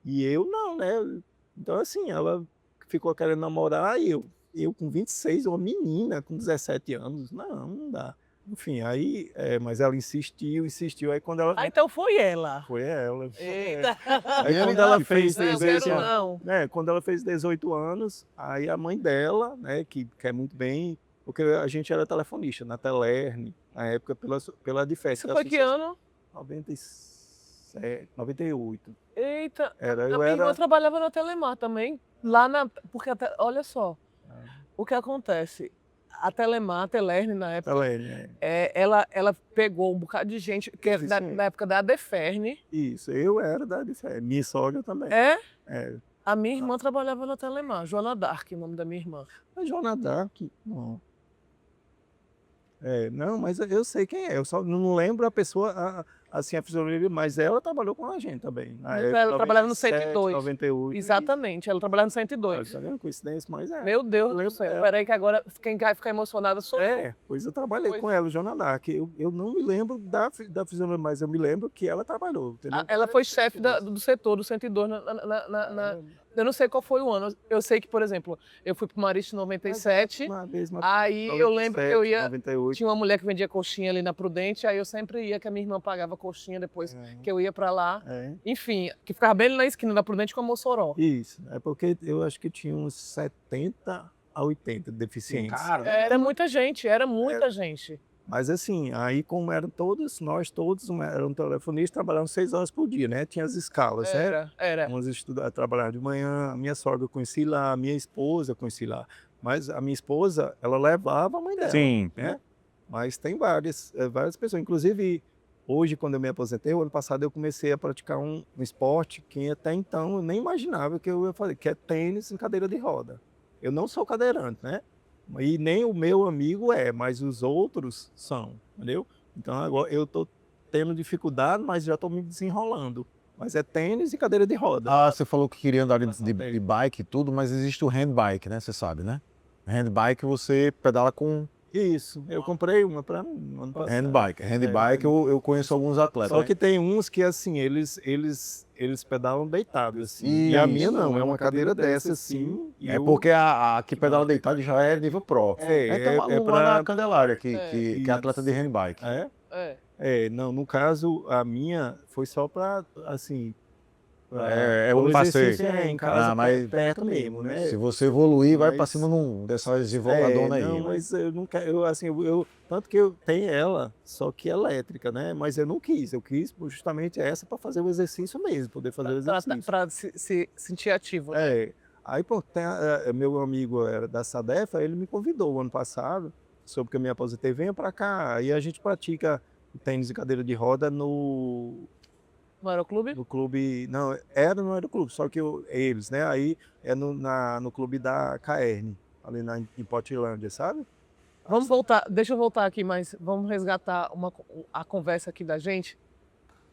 e eu não, né, então assim, ela ficou querendo namorar e eu com 26, uma menina com 17 anos, não dá. Enfim, aí, mas ela insistiu, insistiu, aí quando ela Ah, então foi ela. foi ela. Eita. Aí E ele quando ela que fez Não, 18 quero anos, não. quando ela fez 18 anos, aí a mãe dela, né, que quer muito bem, porque a gente era telefonista na Telerne, na época pela Adifesp, Isso que é a foi que associação, ano? 97, 98. Eita, Era, a eu minha irmã era trabalhava na Telemar também, lá na, porque olha só, o que acontece, a Telemar, a Telerne na época, Telerne, ela pegou um bocado de gente, que é Sim, da época da Adeferne, isso, eu era da Adifesp, minha sogra também. é? É, A minha irmã trabalhava na Telemar, Joana Dark, o nome da minha irmã. a Joana Dark, não. Não, mas eu sei quem é, eu só não lembro a pessoa, assim, a fisionomia, mas ela trabalhou com a gente também, na época, Ela trabalhava no 97, 102. 98. Exatamente, ela trabalhava no Olha, 102. tá vendo? Coincidência, mas Meu Eu Deus do lembro céu, dela. peraí que agora quem vai ficar emocionada sou eu. Pois eu trabalhei Pois. com ela, Joana Dark. Eu não me lembro da fisionomia, mas eu me lembro que ela trabalhou, entendeu? Ela foi chefe do setor do 102 eu não sei qual foi o ano. Eu sei que, por exemplo, eu fui pro Marista em 97, Uma vez, aí eu lembro que eu 97, ia. 98. Tinha uma mulher que vendia coxinha ali na Prudente, aí eu sempre ia, que a minha irmã pagava coxinha depois que eu ia pra lá. Enfim, que ficava bem ali na esquina da Prudente com a Mossoró. Isso, é porque eu acho que tinha uns 70 a 80 deficientes. Cara, Era muita gente, era muita gente. Mas assim, aí como eram todos, nós todos eram telefonistas, trabalhando 6 horas por dia, né? Tinha as escalas, né? Era. Uns trabalhavam de manhã, a minha sogra eu conheci lá, a minha esposa eu conheci lá. Mas a minha esposa, ela levava a mãe dela, sim. né? Mas tem várias pessoas. Inclusive, hoje, quando eu me aposentei, o ano passado eu comecei a praticar um esporte que até então eu nem imaginava que eu ia fazer, que é tênis em cadeira de roda. Eu não sou cadeirante, né? E nem o meu amigo mas os outros são, entendeu? Então agora eu estou tendo dificuldade, mas já estou me desenrolando. Mas é tênis e cadeira de roda. Ah, você falou que queria andar de bike e tudo, mas existe o handbike, né? Você sabe, né? Handbike você pedala com Isso, eu comprei uma para mim no ano passado. handbike. Handbike eu conheço alguns atletas. Só né? que tem uns que, assim, eles pedalam deitados, assim. E a minha não, é uma cadeira dessa, assim. E É eu- porque a que pedala deitado já é nível pro. É Então, pra- a Candelária, que é atleta de Isso. handbike. É? É. Não, no caso, a minha foi só para, assim... É um o passeio. exercício em casa, Ah, mas perto mesmo, né? Se você evoluir, vai pra Mas- cima dessas involadonas aí. Não, mas eu não quero, tanto que eu tenho ela, só que elétrica, né? Mas eu não quis, eu quis justamente essa para fazer o exercício mesmo, poder fazer o exercício. Pra se sentir ativo. Né? É, aí pô, meu amigo era da Sadefa, ele me convidou o ano passado, soube que eu me aposentei, venha para cá, aí a gente pratica tênis e cadeira de roda no No aeroclube? clube, não era o clube, só que eles, né? Aí é no clube da Caerne, ali em Portilândia, sabe? Vamos voltar, deixa eu voltar aqui, mas vamos resgatar a conversa aqui da gente.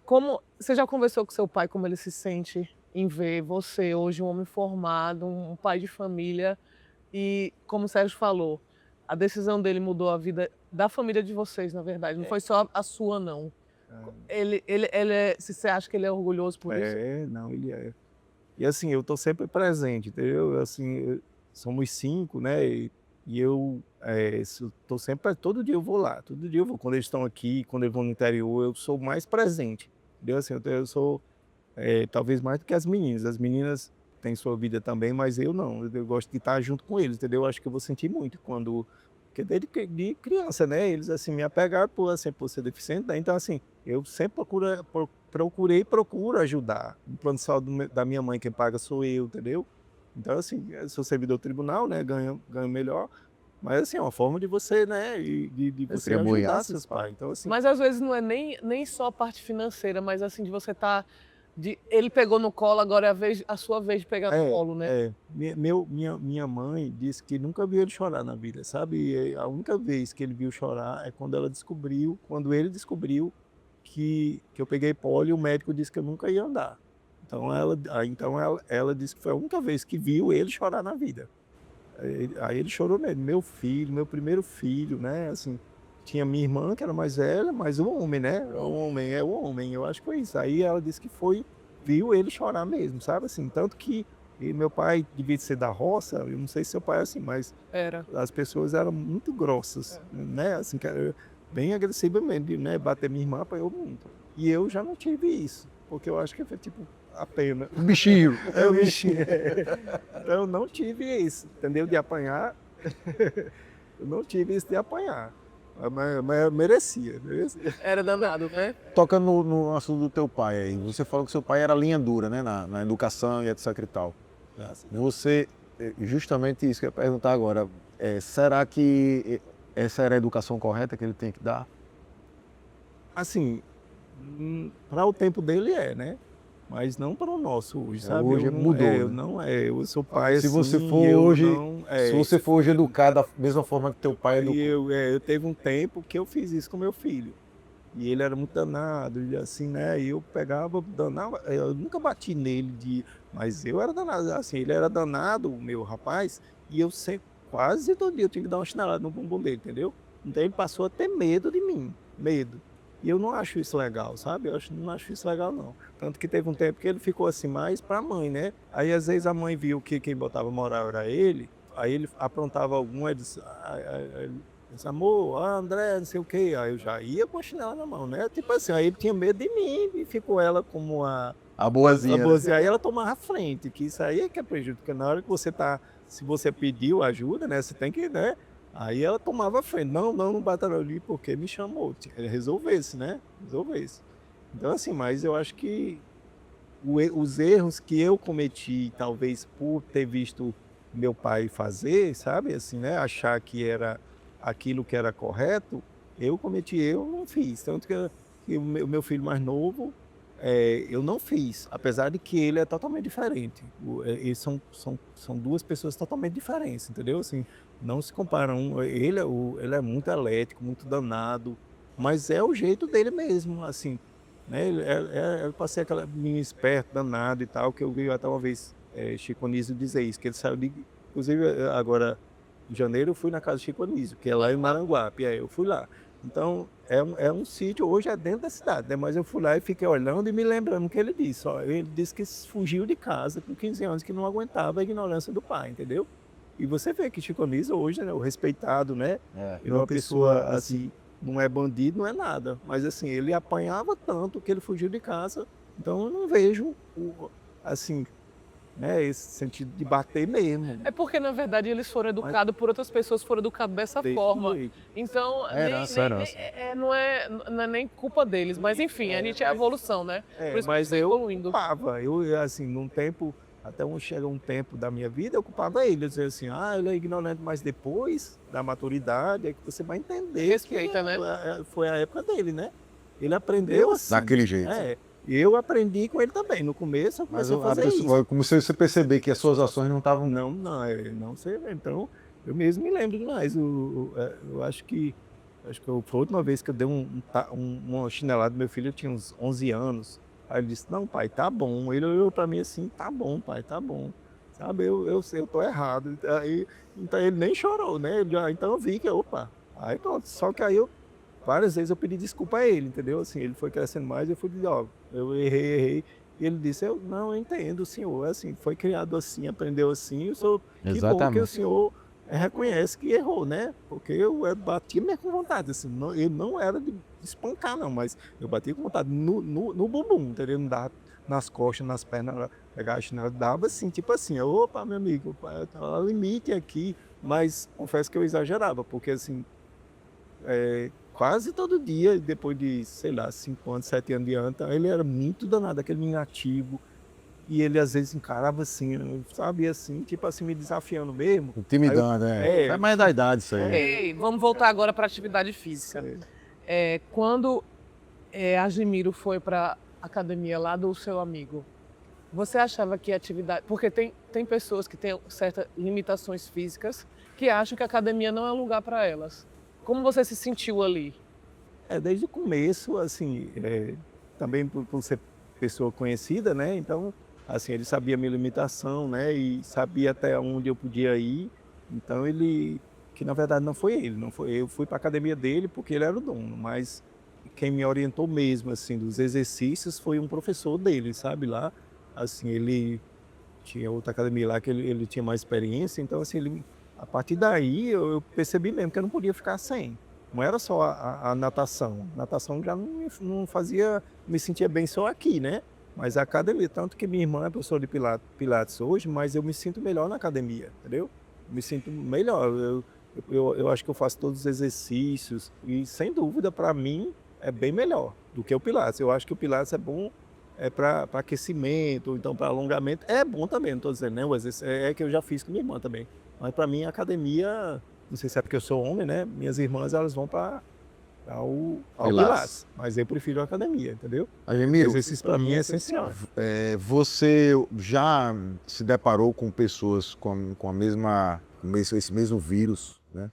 Como você já conversou com seu pai, como ele se sente em ver você hoje um homem formado, um pai de família e, como o Sérgio falou, a decisão dele mudou a vida da família de vocês, na verdade, não foi só a sua, não. Se você acha que ele é orgulhoso por isso? Não, ele é. E assim, eu tô sempre presente, entendeu? Assim, somos 5, né? E eu tô sempre, todo dia eu vou lá, todo dia eu vou. Quando eles estão aqui, quando eles vão no interior, eu sou mais presente, entendeu? Assim, eu sou talvez mais do que as meninas. As meninas têm sua vida também, mas eu não. Eu gosto de estar junto com eles, entendeu? Eu acho que eu vou sentir muito quando... Porque desde de criança, né? Eles, assim, me apegaram por ser deficiente, né? Então, assim, eu sempre procurei e procuro ajudar. O plano de saúde da minha mãe, quem paga sou eu, entendeu? Então, assim, eu sou servidor tribunal, né? Ganho melhor. Mas, assim, é uma forma de você, né? De você ajudar seus pais. Então, assim... Mas às vezes não é nem só a parte financeira, mas assim, de você estar... ele pegou no colo, agora é a sua vez de pegar no colo, né? Minha mãe disse que nunca viu ele chorar na vida, sabe? E a única vez que ele viu chorar é quando quando ele descobriu que eu peguei pólio e o médico disse que eu nunca ia andar. Então ela disse que foi a única vez que viu ele chorar na vida. Aí ele chorou mesmo, meu filho, meu primeiro filho, né? Assim, tinha minha irmã, que era mais velha, mas o homem, né? O homem, eu acho que foi isso. Aí ela disse que viu ele chorar mesmo, sabe? Assim, tanto que meu pai devia ser da roça, eu não sei se seu pai é assim, mas as pessoas eram muito grossas, né? Assim, bem agressivamente, né? Bater minha irmã, apanhou muito. E eu já não tive isso, porque eu acho que foi tipo a pena. Um bichinho. O bichinho. Então eu não tive isso, entendeu? De apanhar. Eu não tive isso de apanhar. Mas eu merecia. Era danado, né? Tocando no assunto do teu pai aí, você falou que seu pai era linha dura, né? Na educação e etc e tal. Você, justamente isso que eu ia perguntar agora, será que essa era a educação correta que ele tem que dar? Assim, para o tempo dele né? Mas não para o nosso hoje, sabe? Hoje mudou, né? Eu sou pai Se assim, você for se você for hoje educar da mesma forma que teu pai educou. Eu teve um tempo que eu fiz isso com meu filho. E ele era muito danado, ele assim, né? E eu pegava, danava, eu nunca bati nele, mas eu era danado, assim, ele era danado, o meu rapaz, e eu sempre, quase todo dia eu tinha que dar uma chinelada no bumbum dele, entendeu? Então ele passou a ter medo de mim, medo. E eu não acho isso legal, sabe? Não acho isso legal, não. Tanto que teve um tempo que ele ficou assim mais pra mãe, né? Aí às vezes a mãe viu que quem botava moral era ele, aí ele aprontava algum, ele disse, amor, André, não sei o quê. Aí eu já ia com a chinela na mão, né? Tipo assim, aí ele tinha medo de mim e ficou ela como a boazinha. Né? Aí ela tomava a frente, que isso aí é que é prejuízo, porque na hora que se você pediu ajuda, né? Você tem que, né? Aí ela tomava a frente, não bata ali porque me chamou, resolvesse, né? Resolvesse. Então assim, mas eu acho que os erros que eu cometi, talvez por ter visto meu pai fazer, sabe? Assim, né? Achar que era aquilo que era correto, eu não fiz. Tanto que o meu filho mais novo, eu não fiz, apesar de que ele é totalmente diferente. Eles são duas pessoas totalmente diferentes, entendeu? Assim, não se comparam. Ele é muito elétrico, muito danado, mas é o jeito dele mesmo, assim, né? Eu passei aquela menina esperta, danado e tal, que eu vi até uma vez Chico Anísio dizer isso, que ele saiu de... Inclusive, agora, em janeiro, eu fui na casa de Chico Anísio, que é lá em Maranguape, aí eu fui lá. Então, é um sítio, hoje é dentro da cidade, né? Mas eu fui lá e fiquei olhando e me lembrando o que ele disse. Ó, ele disse que fugiu de casa com 15 anos, que não aguentava a ignorância do pai, entendeu? E você vê que Chico Anísio hoje, né, o respeitado, né? Ele é uma pessoa, assim, não é bandido, não é nada. Mas, assim, ele apanhava tanto que ele fugiu de casa. Então, eu não vejo, assim, né, esse sentido de bater mesmo. É porque, na verdade, eles foram educados por outras pessoas, foram educados dessa forma. Então, não é nem culpa deles. Mas, enfim, a gente é a evolução, né? Por isso Mas que eu evoluindo. culpava. Eu, assim, num tempo, chega um tempo da minha vida, eu culpava ele. Eu dizia assim, ele é ignorante, mas depois da maturidade é que você vai entender. Respeita, né? Foi a época dele, né? Ele aprendeu assim. Daquele jeito. Eu aprendi com ele também. No começo eu comecei a fazer isso. Como se você perceber que as suas ações não estavam... Não sei. Então, eu mesmo me lembro demais. Eu acho que foi a última vez que eu dei uma chinelada do meu filho, eu tinha uns 11 anos. Aí ele disse, não, pai, tá bom. Ele olhou pra mim assim, tá bom, pai, tá bom. Sabe, eu sei, eu tô errado. Então ele nem chorou, né? Então eu vi que, opa. Aí pronto, só que aí várias vezes eu pedi desculpa a ele, entendeu? Assim, ele foi crescendo mais, eu fui dizer, eu errei. E ele disse, eu entendo, senhor, assim, foi criado assim, aprendeu assim, eu sou... Que bom que o senhor reconhece que errou, né? Porque eu bati mesmo com vontade, assim, eu não era de espancar não, mas eu bati com vontade no bumbum, entendeu? Não dava nas costas, nas pernas, pegar a chinela, dava assim, tipo assim, opa, meu amigo, tá limite aqui, mas confesso que eu exagerava, porque assim, quase todo dia, depois de, sei lá, 5 anos, 7 anos de anta, ele era muito danado, aquele menino ativo. E ele às vezes encarava assim, sabe, assim, tipo assim, me desafiando mesmo. Intimidando, é mais da idade isso aí. Ei, vamos voltar agora para a atividade física. Quando Admiro foi para a academia lá do seu amigo, você achava que a atividade... Porque tem pessoas que têm certas limitações físicas que acham que a academia não é um lugar para elas. Como você se sentiu ali? Desde o começo, assim, também por ser pessoa conhecida, né? Então, assim, ele sabia a minha limitação, né? E sabia até onde eu podia ir. Então, que na verdade não foi ele, não foi eu. Fui para a academia dele porque ele era o dono, mas quem me orientou mesmo, assim, dos exercícios foi um professor dele, sabe? Lá, assim, ele tinha outra academia lá que ele tinha mais experiência. Então, assim, a partir daí eu percebi mesmo que eu não podia ficar sem. Não era só a natação. Natação já não fazia, me sentia bem só aqui, né? Mas a academia, tanto que minha irmã é professora de Pilates hoje, mas eu me sinto melhor na academia, entendeu? Me sinto melhor. Eu acho que eu faço todos os exercícios e, sem dúvida, para mim, é bem melhor do que o Pilates. Eu acho que o Pilates é bom para aquecimento, ou então para alongamento. É bom também, não estou dizendo, né? O exercício que eu já fiz com minha irmã também. Mas para mim, a academia... Não sei se é porque eu sou homem, né? Minhas irmãs, elas vão para o Pilates. Mas eu prefiro a academia, entendeu? Admiro, Exercício para mim é essencial. Você já se deparou com pessoas com esse mesmo vírus, né?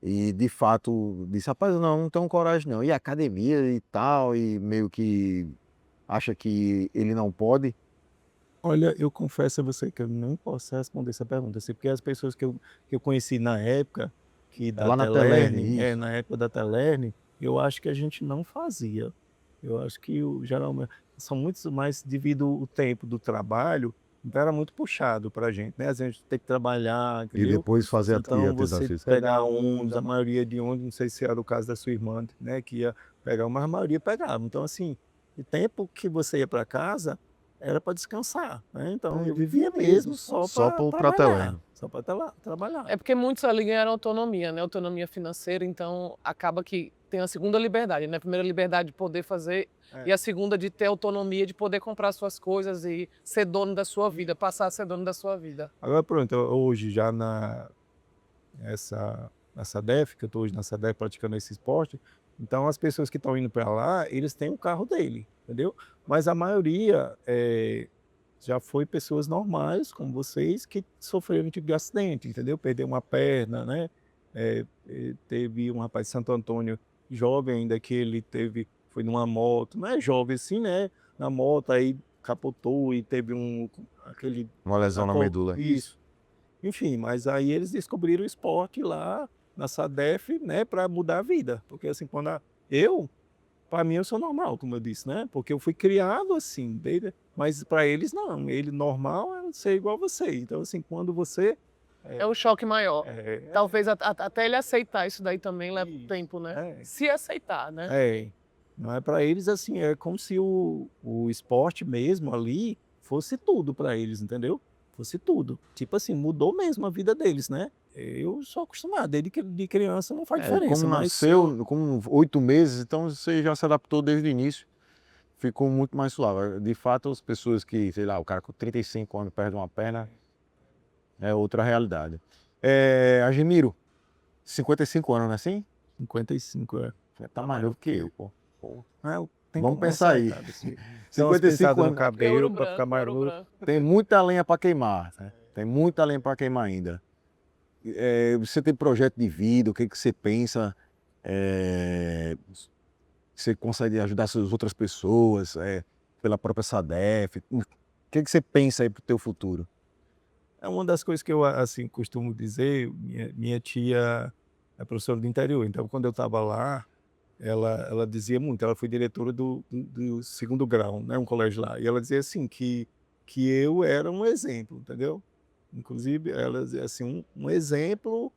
E de fato disse, rapaz, eu não tenho coragem não. E academia e tal, e meio que acha que ele não pode. Olha, eu confesso a você que eu não posso responder essa pergunta, assim, porque as pessoas que eu conheci na época, Lá na Telerne, isso. na época da Telerne, eu acho que a gente não fazia. Eu acho que geralmente são muitos mais devido o tempo do trabalho, então era muito puxado pra gente, né? A gente tem que trabalhar, E entendeu? depois fazer Então a você atividade física. pegar ônibus, a maioria de ônibus, não sei se era o caso da sua irmã, né, que ia pegar, mas a maioria pegava. Então assim, o tempo que você ia para casa era para descansar, né? Então eu vivia mesmo só para trabalhar. Só para trabalhar. É porque muitos ali ganharam autonomia, né? Autonomia financeira, então acaba que tem a segunda liberdade, né? A primeira liberdade de poder fazer e a segunda de ter autonomia, de poder comprar suas coisas e ser dono da sua vida, passar a ser dono da sua vida. Agora pronto, hoje já nessa DEF, que eu estou hoje nessa DEF praticando esse esporte, então as pessoas que estão indo para lá, eles têm o carro dele, entendeu? Mas a maioria já foi pessoas normais, como vocês, que sofreram um tipo de acidente, entendeu? Perdeu uma perna, né? Teve um rapaz de Santo Antônio, jovem ainda, que ele foi numa moto, não é jovem assim, né? Na moto, aí capotou e teve aquele... Uma lesão na medula. Isso. Enfim, mas aí eles descobriram o esporte lá na SADEF, né, para mudar a vida. Porque assim, para mim eu sou normal, como eu disse, né? Porque eu fui criado assim, mas para eles não. Ele normal é ser igual a você. Então assim, quando você É um choque maior. é, Talvez até ele aceitar isso daí também leva Isso. tempo, né? É. Se aceitar, né? Não é para eles assim, é como se o esporte mesmo ali fosse tudo para eles, entendeu? Fosse tudo. Tipo assim, mudou mesmo a vida deles, né? Eu sou acostumado, desde que de criança não faz diferença. Como mas nasceu com 8 meses, então você já se adaptou desde o início. Ficou muito mais suave. De fato, as pessoas que, sei lá, o cara com 35 anos perde uma perna, é outra realidade. Admiro, 55 anos, não é assim? 55, Você tá mais novo que eu, pô. Vamos pensar aí. Assim. 55 no anos. cabelo para ficar mais ouro novo. branco. Tem muita lenha para queimar, né? Tem muita lenha para queimar ainda. Você tem projeto de vida, o que você pensa? Você consegue ajudar as outras pessoas, pela própria SADEF? O que você pensa aí pro teu futuro? É uma das coisas que eu assim costumo dizer. Minha tia é professora do interior, então quando eu estava lá, ela dizia muito. Ela foi diretora do segundo grau, né, um colégio lá, e ela dizia assim que eu era um exemplo, entendeu? Inclusive ela dizia assim um exemplo,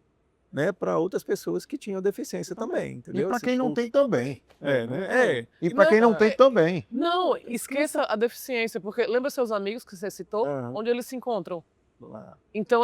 né, para outras pessoas que tinham deficiência também, E entendeu? para Assim, quem não tem também. né? E para quem não tem também. Não, esqueça a deficiência, porque lembra seus amigos que você citou? Aham. Onde eles se encontram? Lá. Então,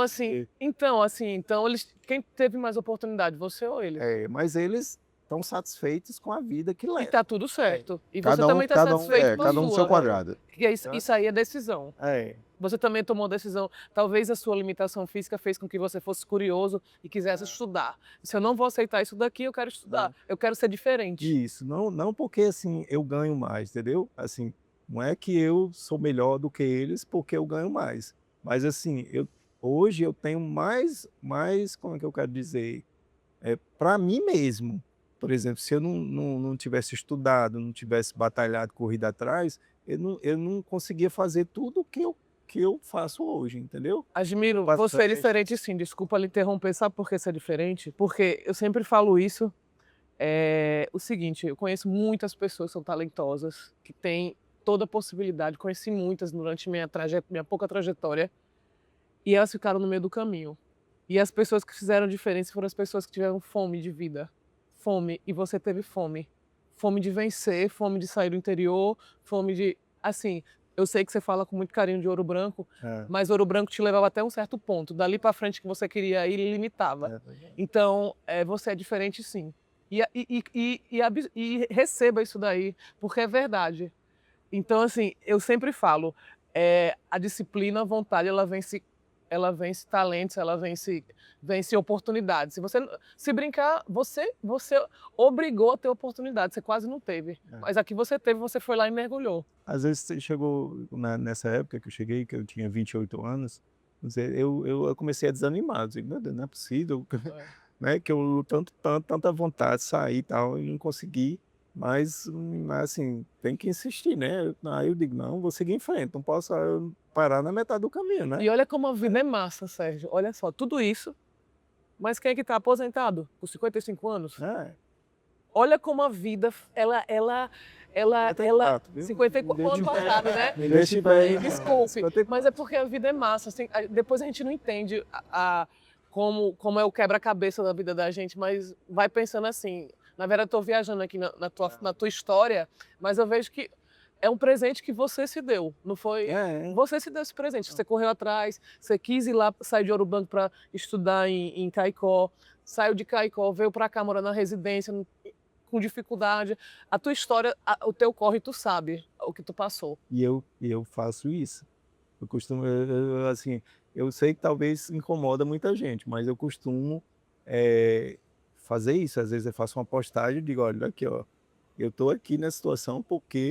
então quem teve mais oportunidade, você ou eles? Mas eles estão satisfeitos com a vida que E levam. tá tudo certo. E você Cada um, também tá cada um, satisfeito com a cada um no seu sua. quadrado. E isso aí é decisão. É. Você também tomou decisão. Talvez a sua limitação física fez com que você fosse curioso e quisesse estudar. Se eu não vou aceitar isso daqui, eu quero estudar. Eu quero ser diferente. Isso, não porque assim eu ganho mais, entendeu? Assim, não é que eu sou melhor do que eles porque eu ganho mais, mas assim, hoje eu tenho mais, como é que eu quero dizer, para mim mesmo. Por exemplo, se eu não tivesse estudado, não tivesse batalhado, corrido atrás, eu não conseguia fazer tudo que eu faço hoje, entendeu? Admiro, Bastante. você é diferente sim. Desculpa lhe interromper. Sabe por que você é diferente? Porque eu sempre falo isso. O seguinte, eu conheço muitas pessoas que são talentosas, que têm toda a possibilidade. Conheci muitas durante minha pouca trajetória. E elas ficaram no meio do caminho. E as pessoas que fizeram diferença foram as pessoas que tiveram fome de vida. Fome. E você teve fome. Fome de vencer, fome de sair do interior, fome de... Assim, eu sei que você fala com muito carinho de Ouro Branco, mas Ouro Branco te levava até um certo ponto. Dali para frente que você queria ir, ele limitava. Então, você é diferente sim. E receba isso daí, porque é verdade. Então, assim, eu sempre falo, a disciplina, a vontade, ela vence talentos, ela vence oportunidades. Se você se brincar, você obrigou a ter oportunidade, você quase não teve. Mas aqui você teve, você foi lá e mergulhou. Às vezes você chegou nessa época que eu cheguei, que eu tinha 28 anos, eu comecei a desanimar. Eu disse, meu Deus, não é possível, né? Que eu tanta vontade de sair e tal, e não consegui. Mas assim, tem que insistir, né? Aí eu digo, não, vou seguir em frente, não posso parar na metade do caminho, né? E olha como a vida é massa, Sérgio. Olha só, tudo isso. Mas quem é que está aposentado com 55 anos? Olha como a vida, ela 54 ano passado, né? Me deixe bem. Desculpe, mas é porque a vida é massa. Assim, depois a gente não entende como é o quebra-cabeça da vida da gente, mas vai pensando assim. Na verdade, eu estou viajando aqui na tua história, mas eu vejo que é um presente que você se deu, não foi? Você se deu esse presente, você correu atrás, você quis ir lá, sair de Ouro Branco para estudar em Caicó, saiu de Caicó, veio para cá morar na residência, com dificuldade. A tua história, o teu corre, tu sabe o que tu passou. E eu faço isso. Eu costumo, assim, eu sei que talvez incomoda muita gente, mas eu costumo fazer isso. Às vezes eu faço uma postagem e digo, olha aqui, ó, eu estou aqui nessa situação porque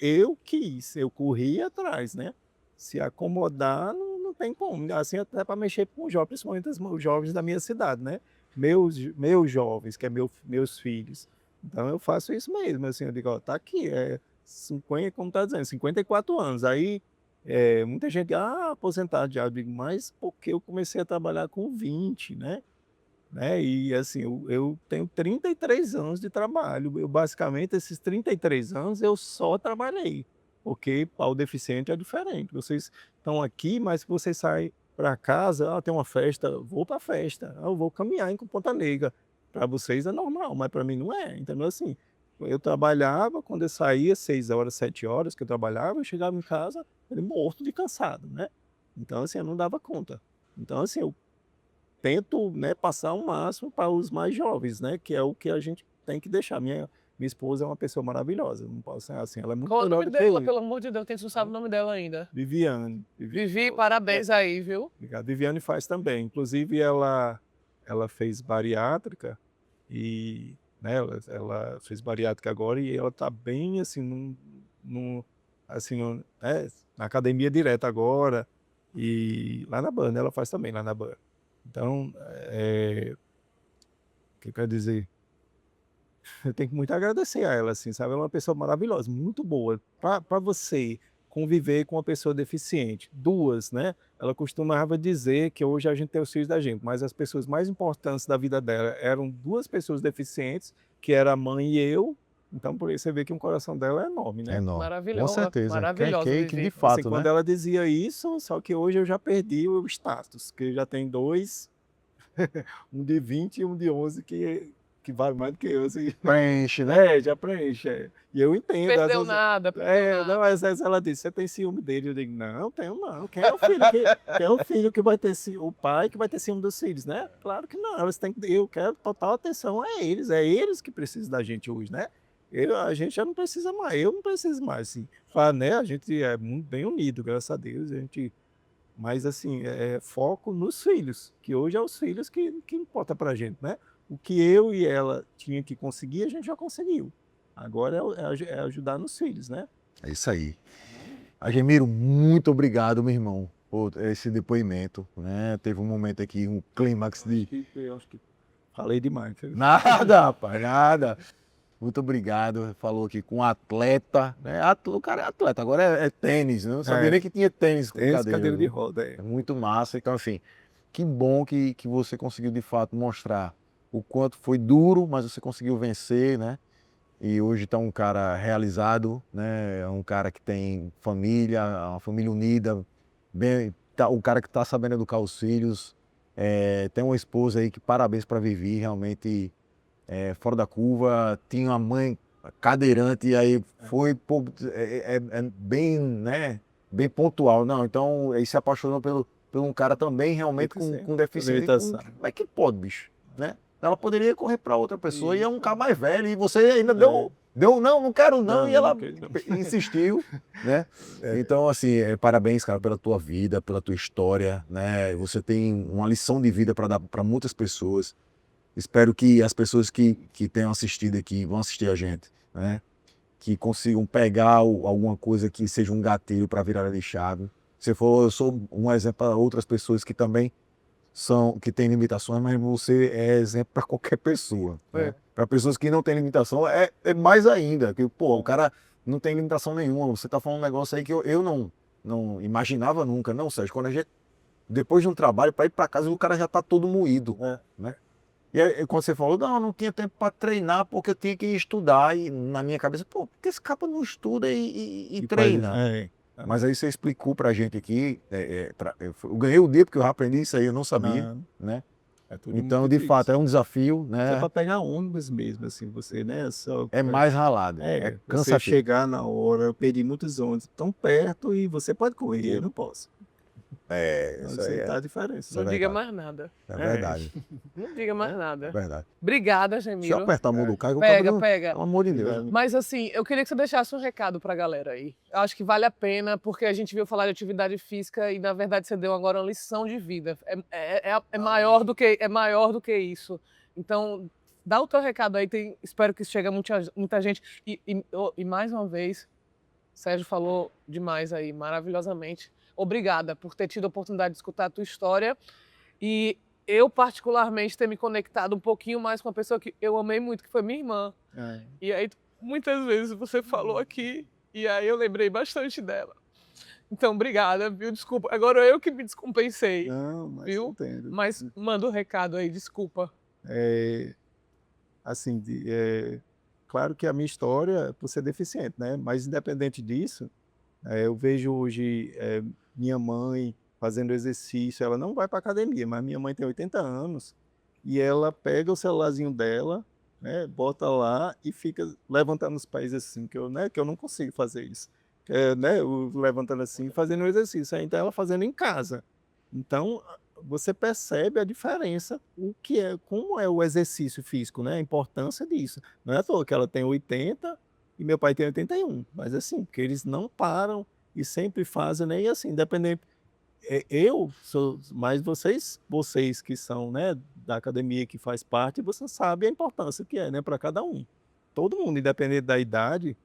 eu quis, eu corri atrás, né? Se acomodar, não tem como. Assim, até para mexer com os jovens, principalmente os jovens da minha cidade, né? Meus jovens, que é meus filhos. Então eu faço isso mesmo, assim, eu digo, ó, tá aqui, 50, como tá dizendo, 54 anos. Aí muita gente, aposentado já, eu digo, mas porque eu comecei a trabalhar com 20, né? E assim, eu tenho 33 anos de trabalho. Eu basicamente, esses 33 anos, eu só trabalhei. Porque pau deficiente é diferente. Vocês estão aqui, mas se vocês saem para casa, tem uma festa, vou para a festa, eu vou caminhar em Ponta Negra. Para vocês é normal, mas para mim não é. Então, assim, eu trabalhava, quando eu saía, 6 horas, 7 horas que eu trabalhava, eu chegava em casa, morto de cansado, né? Então, assim, eu não dava conta. Então, assim, eu tento, né, passar o máximo para os mais jovens, né, que é o que a gente tem que deixar. Minha esposa é uma pessoa maravilhosa, não posso ser assim, ela é muito Qual o melhor nome do que dela, eu. pelo amor de Deus? Você não sabe o nome dela ainda. Viviane. Vivi, parabéns aí, viu? Obrigado. Viviane faz também. Inclusive, ela fez bariátrica e, né, ela fez bariátrica agora e ela está bem, assim, na academia direta agora e lá na BAN, né, ela faz também lá na BAN. Então, o que eu quero dizer? Eu tenho que muito agradecer a ela, assim, sabe? Ela é uma pessoa maravilhosa, muito boa. Para você conviver com uma pessoa deficiente, duas, né? Ela costumava dizer que hoje a gente tem os filhos da gente, mas as pessoas mais importantes da vida dela eram duas pessoas deficientes, que era a mãe e eu. Então, por isso você vê que o coração dela é enorme, É né? enorme. Com Maravilhosa. certeza. Maravilhosa, Cake Vivi. de Assim, fato, quando né? ela dizia isso, só que hoje eu já perdi o status, que já tem dois, um de 20 e um de 11 que vale mais do que eu, assim. Preenche, né? Já preenche. E eu entendo. às Perdeu vezes, nada, perdeu nada. não, às vezes ela disse, você tem ciúme dele? Eu digo, não, tenho não. Quem é o filho que vai ter ciúme? O pai que vai ter ciúme dos filhos, né? Claro que não. Eu quero total atenção a eles. É eles que precisam da gente hoje, né? A gente já não precisa mais. Eu não preciso mais, assim. Né? A gente é muito bem unido, graças a Deus. Mas, assim, foco nos filhos, que hoje é os filhos que importa pra gente, né? O que eu e ela tinha que conseguir, a gente já conseguiu. Agora é ajudar nos filhos, né? É isso aí. Agemiro, muito obrigado, meu irmão, por esse depoimento, né? Teve um momento aqui, um clímax de... Eu acho que falei demais. Nada, rapaz, nada. Muito obrigado. Falou aqui com um atleta, né? O cara é atleta, agora é tênis, né? Eu não sabia nem que tinha tênis com Cadeira de viu? roda, É muito massa. Então, assim, que bom que você conseguiu, de fato, mostrar o quanto foi duro, mas você conseguiu vencer, né? E hoje está um cara realizado, né? É um cara que tem família, uma família unida, o cara que está sabendo educar os filhos. Tem uma esposa aí que parabéns para Vivi, realmente fora da curva. Tinha uma mãe cadeirante e aí foi bem, né? Bem pontual. Não, então ele se apaixonou por um cara também realmente com deficiência. Como é que pode, bicho? Né? Ela poderia correr para outra pessoa e é um cara mais velho e você ainda deu não quero não, e ela insistiu, né? Então, assim, parabéns, cara, pela tua vida, pela tua história, né? Você tem uma lição de vida para dar para muitas pessoas. Espero que as pessoas que tenham assistido aqui, vão assistir a gente, né? Que consigam pegar alguma coisa que seja um gatilho para virada de chave. Eu sou um exemplo para outras pessoas que também que têm limitações, mas você é exemplo para qualquer pessoa. Né? Para pessoas que não têm limitação, é mais ainda. Que, pô, o cara não tem limitação nenhuma. Você está falando um negócio aí que eu não imaginava nunca. Não, Sérgio, quando a gente, depois de um trabalho, para ir para casa, o cara já está todo moído. Né? E aí, quando você falou, não tinha tempo para treinar porque eu tinha que estudar. E na minha cabeça, pô, por que esse cara não estuda e treina? Mas aí você explicou pra gente aqui, eu ganhei o dia porque eu aprendi isso aí, eu não sabia, né? Então, de fato, é um desafio, né? É para pegar ônibus mesmo, assim, você, né? É mais ralado, você cansativo. chegar na hora, eu perdi muitos ônibus tão perto e você pode correr, eu não posso. Isso aí tá a diferença. Não diga mais nada. É verdade. Não diga mais nada. É verdade. Obrigada, Deixa Agemiro. eu apertar a mão do Caio. Pega. Pelo amor de Deus. Mas assim, eu queria que você deixasse um recado pra galera aí. Eu acho que vale a pena, porque a gente viu falar de atividade física e, na verdade, você deu agora uma lição de vida. É maior do que isso. Então, dá o teu recado aí. Espero que chegue a muita gente. E mais uma vez, Sérgio falou demais aí, maravilhosamente. Obrigada por ter tido a oportunidade de escutar a tua história. E eu particularmente ter me conectado um pouquinho mais com uma pessoa que eu amei muito, que foi minha irmã. E aí, muitas vezes você falou aqui, e aí eu lembrei bastante dela. Então, obrigada, viu? Desculpa. Agora eu que me descompensei, Não, mas viu? entendo. Mas manda o recado aí, desculpa. Assim, claro que a minha história é por ser deficiente, né? Mas independente disso, eu vejo hoje minha mãe fazendo exercício. Ela não vai para academia, mas minha mãe tem 80 anos e ela pega o celularzinho dela, né? Bota lá e fica levantando os pés assim, que eu não consigo fazer isso. Né? Levantando assim, fazendo o exercício. Então ela fazendo em casa. Então você percebe a diferença, como é o exercício físico, né? A importância disso. Não é à toa que ela tem 80 e meu pai tem 81, mas assim, porque eles não param e sempre fazem, né? E assim, independente. Eu sou, mas vocês que são, né, da academia, que faz parte, você sabe a importância que é, né, para cada um. Todo mundo, independente da idade,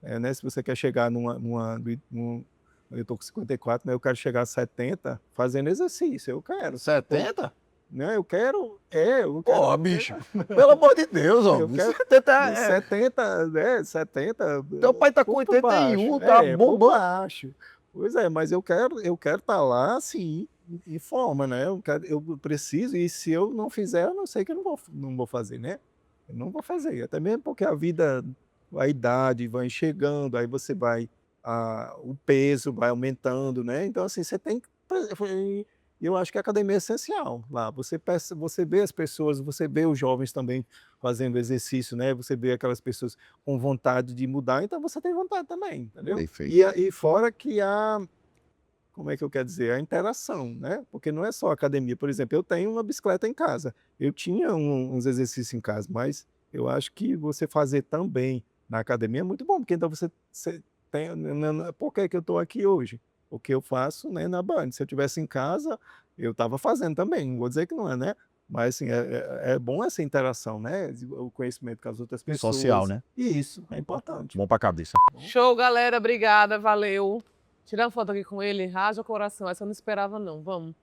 né, se você quer chegar eu tô com 54, mas eu quero chegar a 70 fazendo exercício, eu quero. 70? Né, eu quero. Pô, bicho, pelo amor de Deus, ó. Eu quero 70 70, né? 70. Teu pai tá com por 81, baixo, tá por bombando. baixo. Pois é, mas eu quero estar lá, assim, em forma, né? Eu preciso, e se eu não fizer, eu não sei que eu não vou fazer, né? Eu não vou fazer, até mesmo porque a idade vai chegando, aí o peso vai aumentando, né? Então, assim, você tem que. Eu acho que a academia é essencial lá. Você vê as pessoas, você vê os jovens também fazendo exercício, né? Você vê aquelas pessoas com vontade de mudar, então você tem vontade também, entendeu? Perfeito. E fora que como é que eu quero dizer? A interação, né? Porque não é só academia. Por exemplo, eu tenho uma bicicleta em casa. Eu tinha uns exercícios em casa, mas eu acho que você fazer também na academia é muito bom, porque então você tem. Por que que eu estou aqui hoje? O que eu faço, né, na Band. Se eu estivesse em casa, eu estava fazendo também. Não vou dizer que não é, né? Mas assim, é bom essa interação, né? O conhecimento com as outras pessoas. Social, né? E isso é importante. Bom pra cabeça. Show, galera. Obrigada, valeu. Tirar uma foto aqui com ele, haja o coração. Essa eu não esperava, não. Vamos.